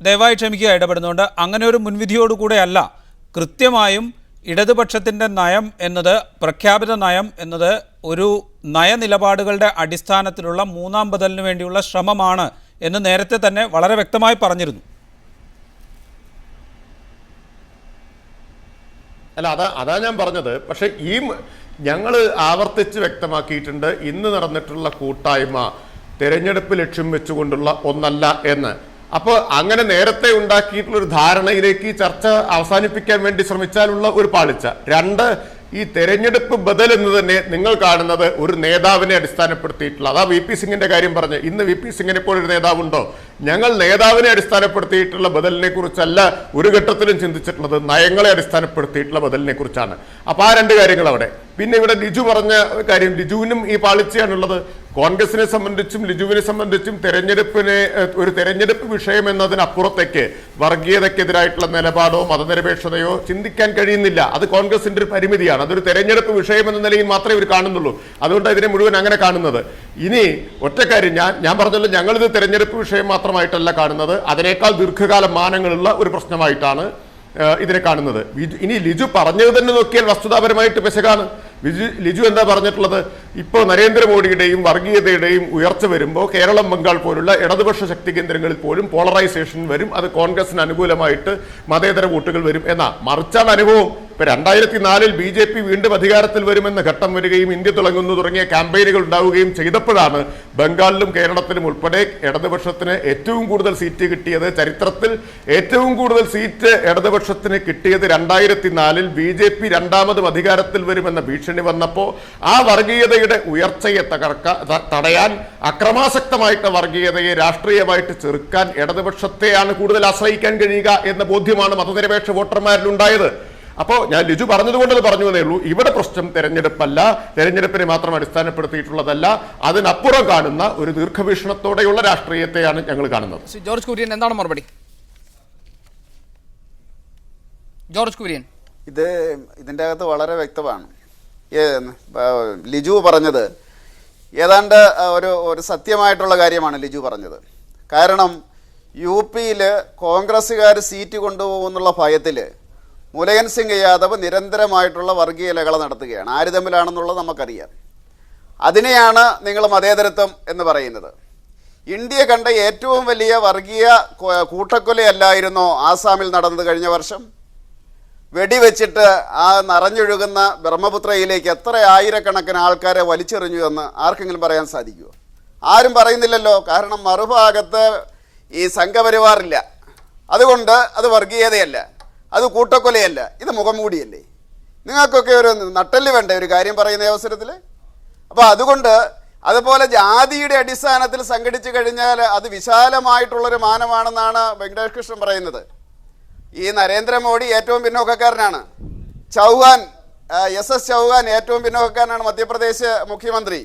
ദയവായി ക്ഷമിക്കുക ഇടപെടുന്നുണ്ട്. അങ്ങനെ ഒരു മുൻവിധിയോടുകൂടെ അല്ല, കൃത്യമായും ഇടതുപക്ഷത്തിൻ്റെ നയം എന്നത്, പ്രഖ്യാപിത നയം എന്നത് ഒരു നയനിലപാടുകളുടെ അടിസ്ഥാനത്തിലുള്ള മൂന്നാം ബദലിന് വേണ്ടിയുള്ള ശ്രമമാണ് എന്ന് നേരത്തെ തന്നെ വളരെ വ്യക്തമായി പറഞ്ഞിരുന്നു. അല്ല, അതാ ഞാൻ പറഞ്ഞത്. പക്ഷെ ഞങ്ങൾ ആവർത്തിച്ച് വ്യക്തമാക്കിയിട്ടുണ്ട്, ഇന്ന് നടന്നിട്ടുള്ള കൂട്ടായ്മ തെരഞ്ഞെടുപ്പ് ലക്ഷ്യം വെച്ചുകൊണ്ടുള്ള ഒന്നല്ല എന്ന്. അപ്പോൾ അങ്ങനെ നേരത്തെ ഉണ്ടാക്കിയിട്ടുള്ള ഒരു ധാരണയിലേക്ക് ഈ ചർച്ച അവസാനിപ്പിക്കാൻ വേണ്ടി ശ്രമിച്ചാലുള്ള ഒരു പാളിച്ച. രണ്ട്, ഈ തെരഞ്ഞെടുപ്പ് ബദൽ എന്ന് തന്നെ നിങ്ങൾ കാണുന്നത് ഒരു നേതാവിനെ അടിസ്ഥാനപ്പെടുത്തിയിട്ടുള്ള, അതാ VP സിംഗിന്റെ കാര്യം പറഞ്ഞ്, ഇന്ന് VP സിംഗിനെ പോലെ ഒരു നേതാവുണ്ടോ? ഞങ്ങൾ നേതാവിനെ അടിസ്ഥാനപ്പെടുത്തിയിട്ടുള്ള ബദലിനെ കുറിച്ചല്ല ഒരു ഘട്ടത്തിലും ചിന്തിച്ചിട്ടുള്ളത്, നയങ്ങളെ അടിസ്ഥാനപ്പെടുത്തിയിട്ടുള്ള ബദലിനെ കുറിച്ചാണ്. അപ്പൊ ആ രണ്ട് കാര്യങ്ങൾ അവിടെ. പിന്നെ ഇവിടെ ലിജു പറഞ്ഞ കാര്യം, ലിജുവിനും ഈ പാളിച്ചയാണുള്ളത്. കോൺഗ്രസിനെ സംബന്ധിച്ചും ലിജുവിനെ സംബന്ധിച്ചും ഒരു തെരഞ്ഞെടുപ്പ് വിഷയം എന്നതിനപ്പുറത്തേക്ക് വർഗീയതയ്ക്കെതിരായിട്ടുള്ള നിലപാടോ മതനിരപേക്ഷതയോ ചിന്തിക്കാൻ കഴിയുന്നില്ല. അത് കോൺഗ്രസിന്റെ ഒരു പരിമിതിയാണ്. അതൊരു തെരഞ്ഞെടുപ്പ് വിഷയം എന്ന നിലയിൽ മാത്രമേ ഇവർ കാണുന്നുള്ളൂ. അതുകൊണ്ട് ഇതിനെ മുഴുവൻ അങ്ങനെ കാണുന്നത്. ഇനി ഒറ്റ കാര്യം, ഞാൻ പറഞ്ഞല്ലോ, ഞങ്ങളിത് തെരഞ്ഞെടുപ്പ് വിഷയം മാത്രമായിട്ടല്ല കാണുന്നത്, അതിനേക്കാൾ ദീർഘകാല മാനങ്ങളുള്ള ഒരു പ്രശ്നമായിട്ടാണ് ഇതിനെ കാണുന്നത്. ഇനി ലിജു പറഞ്ഞത് തന്നെ നോക്കിയാൽ വസ്തുതാപരമായിട്ട് പെശകാണ്. ലിജു എന്താ പറഞ്ഞിട്ടുള്ളത്? ഇപ്പോൾ നരേന്ദ്രമോദിയുടെയും വർഗീയതയുടെയും ഉയർച്ച വരുമ്പോൾ കേരളം, ബംഗാൾ പോലുള്ള ഇടതുപക്ഷ ശക്തി കേന്ദ്രങ്ങളിൽ പോലും പോളറൈസേഷൻ വരും, അത് കോൺഗ്രസിന് അനുകൂലമായിട്ട് മതേതര വോട്ടുകൾ വരും എന്നാ. മറിച്ചാണ് അനുഭവം. ഇപ്പൊ 2004 BJP വീണ്ടും അധികാരത്തിൽ വരുമെന്ന ഘട്ടം വരികയും ഇന്ത്യ തുടങ്ങുന്നു തുടങ്ങിയ ക്യാമ്പയിനുകൾ ഉണ്ടാവുകയും ചെയ്തപ്പോഴാണ് ബംഗാളിലും കേരളത്തിലും ഉൾപ്പെടെ ഇടതുപക്ഷത്തിന് ഏറ്റവും കൂടുതൽ സീറ്റ് കിട്ടിയത്. ചരിത്രത്തിൽ ഏറ്റവും കൂടുതൽ സീറ്റ് ഇടതുപക്ഷത്തിന് കിട്ടിയത് 2004 BJP രണ്ടാമതും അധികാരത്തിൽ വരുമെന്ന ഭീഷണി വന്നപ്പോൾ ആ വർഗീയതയുടെ ഉയർച്ചയെ തടയാൻ, അക്രമാസക്തമായിട്ട് വർഗീയതയെ രാഷ്ട്രീയമായിട്ട് ചെറുക്കാൻ ഇടതുപക്ഷത്തെയാണ് കൂടുതൽ ആശ്രയിക്കാൻ കഴിയുക എന്ന ബോധ്യമാണ് മതനിരപേക്ഷ വോട്ടർമാരിലുണ്ടായത്. അപ്പോൾ ഞാൻ ലിജു പറഞ്ഞതുകൊണ്ട് പറഞ്ഞു എന്നേ ഉള്ളൂ. ഇവിടെ പ്രശ്നം തെരഞ്ഞെടുപ്പല്ല, തെരഞ്ഞെടുപ്പിനെ മാത്രം അടിസ്ഥാനപ്പെടുത്തിയിട്ടുള്ളതല്ല, അതിനപ്പുറം കാണുന്ന ഒരു ദീർഘവീക്ഷണത്തോടെയുള്ള രാഷ്ട്രീയത്തെയാണ് ഞങ്ങൾ കാണുന്നത്. ജോർജ് കുര്യൻ, എന്താണ് മറുപടി? ജോർജ് കുര്യൻ, ഇതിൻ്റെ അകത്ത് വളരെ വ്യക്തമാണ്. ലിജു പറഞ്ഞത് ഏതാണ്ട് ഒരു സത്യമായിട്ടുള്ള കാര്യമാണ് ലിജു പറഞ്ഞത്. കാരണം UP-യിൽ കോൺഗ്രസ്സുകാർ സീറ്റ് കൊണ്ടുപോകുന്നുള്ള ഭയത്തിൽ മുലയൻ സിംഗ് യാദവ് നിരന്തരമായിട്ടുള്ള വർഗീയ ലഹള നടത്തുകയാണ്. ആര് തമ്മിലാണെന്നുള്ളത് നമുക്കറിയാം. അതിനെയാണ് നിങ്ങൾ മതേതരത്വം എന്ന് പറയുന്നത്. ഇന്ത്യ കണ്ട ഏറ്റവും വലിയ വർഗീയ കൂട്ടക്കൊലയല്ലായിരുന്നോ ആസാമിൽ നടന്നത് കഴിഞ്ഞ വർഷം? വെടിവെച്ചിട്ട് ആ നിറഞ്ഞൊഴുകുന്ന ബ്രഹ്മപുത്രയിലേക്ക് എത്ര ആയിരക്കണക്കിന് ആൾക്കാരെ വലിച്ചെറിഞ്ഞു എന്ന് ആർക്കെങ്കിലും പറയാൻ സാധിക്കുമോ? ആരും പറയുന്നില്ലല്ലോ. കാരണം മറുഭാഗത്ത് ഈ സംഘപരിവാറില്ല, അതുകൊണ്ട് അത് വർഗീയതയല്ല, അത് കൂട്ടക്കൊലയല്ല, ഇത് മുഖംമൂടിയല്ലേ? നിങ്ങൾക്കൊക്കെ ഒരു നട്ടെല്ല് വേണ്ടേ ഒരു കാര്യം പറയുന്ന അവസരത്തിൽ? അപ്പോൾ അതുകൊണ്ട് അതുപോലെ ജാതിയുടെ അടിസ്ഥാനത്തിൽ സംഘടിച്ചു കഴിഞ്ഞാൽ അത് വിശാലമായിട്ടുള്ളൊരു മാനമാണെന്നാണ് വെങ്കടേഷ് കൃഷ്ണൻ പറയുന്നത്. ഈ നരേന്ദ്രമോദി ഏറ്റവും പിന്നോക്കക്കാരനാണ്. ചൗഹാൻ SS ചൗഹാൻ ഏറ്റവും പിന്നോക്കക്കാരനാണ്, മധ്യപ്രദേശ് മുഖ്യമന്ത്രി.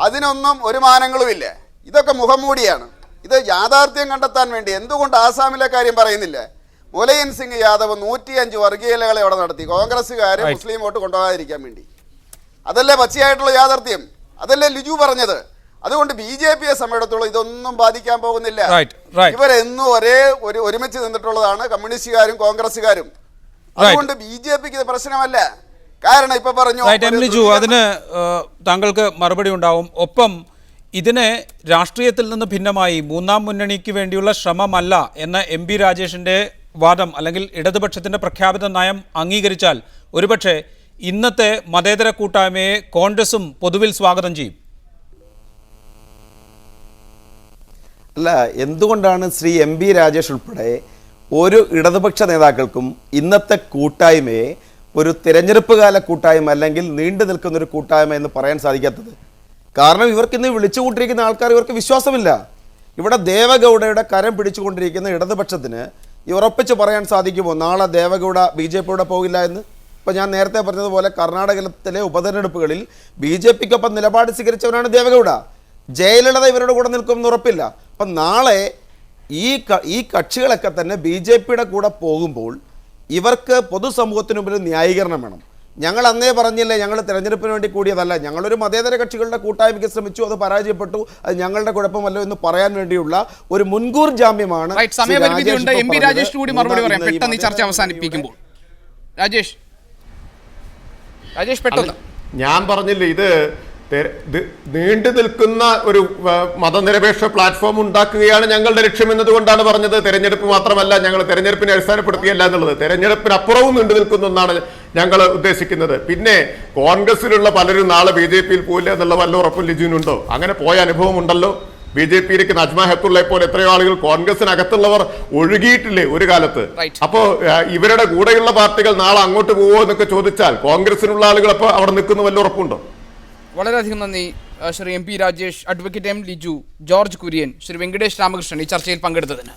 അതിനൊന്നും ഒരു മാനങ്ങളുമില്ല. ഇതൊക്കെ മുഖംമൂടിയാണ്. ഇത് യാഥാർത്ഥ്യം കണ്ടെത്താൻ വേണ്ടി എന്തുകൊണ്ട് ആസാമിലെ കാര്യം പറയുന്നില്ല? മുലയൻ സിംഗ് യാദവ് 105 വർഗീയതകളെ അവിടെ നടത്തി, കോൺഗ്രസ്സുകാർ മുസ്ലിം വോട്ട് കൊണ്ടുപോകാതിരിക്കാൻ വേണ്ടി. അതല്ലേ പച്ചയായിട്ടുള്ള യാഥാർത്ഥ്യം, അതല്ലേ ലിജു പറഞ്ഞത്. അതുകൊണ്ട് BJPയെ സംബന്ധിച്ചിടത്തോളം ഇതൊന്നും ബാധിക്കാൻ പോകുന്നില്ല. ഇവരെന്നും ഒരുമിച്ച് നിന്നിട്ടുള്ളതാണ് കമ്മ്യൂണിസ്റ്റുകാരും കോൺഗ്രസ്സുകാരും. അതുകൊണ്ട് BJPക്ക് ഇത് പ്രശ്നമല്ല. കാരണം ഇപ്പൊ പറഞ്ഞു ലിജു, അതിന് താങ്കൾക്ക് മറുപടി ഉണ്ടാവും. ഒപ്പം ഇതിനെ രാഷ്ട്രീയത്തിൽ നിന്ന് ഭിന്നമായി മൂന്നാം മുന്നണിക്ക് വേണ്ടിയുള്ള ശ്രമമല്ല എന്ന MP രാജേഷിന്റെ വാദം അല്ലെങ്കിൽ ഇടതുപക്ഷത്തിന്റെ പ്രഖ്യാപിത നയം അംഗീകരിച്ചാൽ ഒരുപക്ഷെ ഇന്നത്തെ മതേതര കൂട്ടായ്മയെ കോൺഗ്രസും പൊതുവിൽ സ്വാഗതം ചെയ്യും. അല്ല, എന്തുകൊണ്ടാണ് ശ്രീ MP രാജേഷ് ഉൾപ്പെടെ ഒരു ഇടതുപക്ഷ നേതാക്കൾക്കും ഇന്നത്തെ കൂട്ടായ്മയെ ഒരു തിരഞ്ഞെടുപ്പ് കാല കൂട്ടായ്മ അല്ലെങ്കിൽ നീണ്ടു നിൽക്കുന്ന ഒരു കൂട്ടായ്മ എന്ന് പറയാൻ സാധിക്കാത്തത്? കാരണം ഇവർക്ക് ഇന്ന് വിളിച്ചുകൊണ്ടിരിക്കുന്ന ആൾക്കാർ ഇവർക്ക് വിശ്വാസമില്ല. ഇവിടെ ദേവഗൗഡയുടെ കരം പിടിച്ചുകൊണ്ടിരിക്കുന്ന ഇടതുപക്ഷത്തിന് ഉറപ്പിച്ച് പറയാൻ സാധിക്കുമോ നാളെ ദേവഗൗഡ BJPയോടെ പോകില്ല എന്ന്? ഇപ്പോൾ ഞാൻ നേരത്തെ പറഞ്ഞതുപോലെ കർണാടകത്തിലെ ഉപതെരഞ്ഞെടുപ്പുകളിൽ BJPക്കൊപ്പം നിലപാട് സ്വീകരിച്ചവരാണ് ദേവഗൗഡ. ജയലളിത ഇവരുടെ കൂടെ നിൽക്കുമെന്ന് ഉറപ്പില്ല. അപ്പം നാളെ ഈ കക്ഷികളൊക്കെ തന്നെ BJPയുടെ കൂടെ പോകുമ്പോൾ ഇവർക്ക് പൊതുസമൂഹത്തിന് മുമ്പിൽ ന്യായീകരണം വേണം. ഞങ്ങൾ അന്നേ പറഞ്ഞില്ലേ ഞങ്ങൾ തിരഞ്ഞെടുപ്പിന് വേണ്ടി കൂടിയതല്ല, ഞങ്ങളൊരു മതേതര കക്ഷികളുടെ കൂട്ടായ്മയ്ക്ക് ശ്രമിച്ചു, അത് പരാജയപ്പെട്ടു, അത് ഞങ്ങളുടെ കുഴപ്പമല്ലോ എന്ന് പറയാൻ വേണ്ടിയുള്ള ഒരു മുൻകൂർ ജാമ്യമാണ്. സമയപരിമിതിയുണ്ട്. MP രാജേഷ് കൂടി മറുപടി പറയാം പെട്ടെന്ന് ഈ ചർച്ച അവസാനിപ്പിക്കുമ്പോൾ. രാജേഷ് പെട്ടെന്ന്. ഞാൻ പറഞ്ഞില്ലേ, ഇത് നീണ്ടു നിൽക്കുന്ന ഒരു മതനിരപേക്ഷ പ്ലാറ്റ്ഫോം ഉണ്ടാക്കുകയാണ് ഞങ്ങളുടെ ലക്ഷ്യം എന്നതുകൊണ്ടാണ് പറഞ്ഞത്. തെരഞ്ഞെടുപ്പ് മാത്രമല്ല, ഞങ്ങൾ തെരഞ്ഞെടുപ്പിനെ അടിസ്ഥാനപ്പെടുത്തിയല്ല എന്നുള്ളത്, തെരഞ്ഞെടുപ്പിനപ്പുറവും നീണ്ടു നിൽക്കുന്ന ഒന്നാണ് ഞങ്ങൾ ഉദ്ദേശിക്കുന്നത്. പിന്നെ കോൺഗ്രസിലുള്ള പലരും നാളെ BJPയിൽ പോയില്ല എന്നുള്ള വല്ല ഉറപ്പും ലിജുവിനുണ്ടോ? അങ്ങനെ പോയ അനുഭവം ഉണ്ടല്ലോ. BJPയിലേക്ക് നജ്മ ഹെത്തുള്ളയെ പോലെ എത്രയോ ആളുകൾ കോൺഗ്രസിനകത്തുള്ളവർ ഒഴുകിയിട്ടില്ലേ ഒരു കാലത്ത്. അപ്പോ ഇവരുടെ കൂടെയുള്ള പാർട്ടികൾ നാളെ അങ്ങോട്ട് പോവോ എന്നൊക്കെ ചോദിച്ചാൽ കോൺഗ്രസിനുള്ള ആളുകൾ അപ്പോൾ അവിടെ നിൽക്കുന്ന വല്ല ഉറപ്പുണ്ടോ? വളരെയധികം നന്ദി Shri MP Rajesh, advocate M Liju, George Kurian, Shri Venkatesh Ramakrishnan ഈ ചർച്ചയിൽ പങ്കെടുത്തതിന്.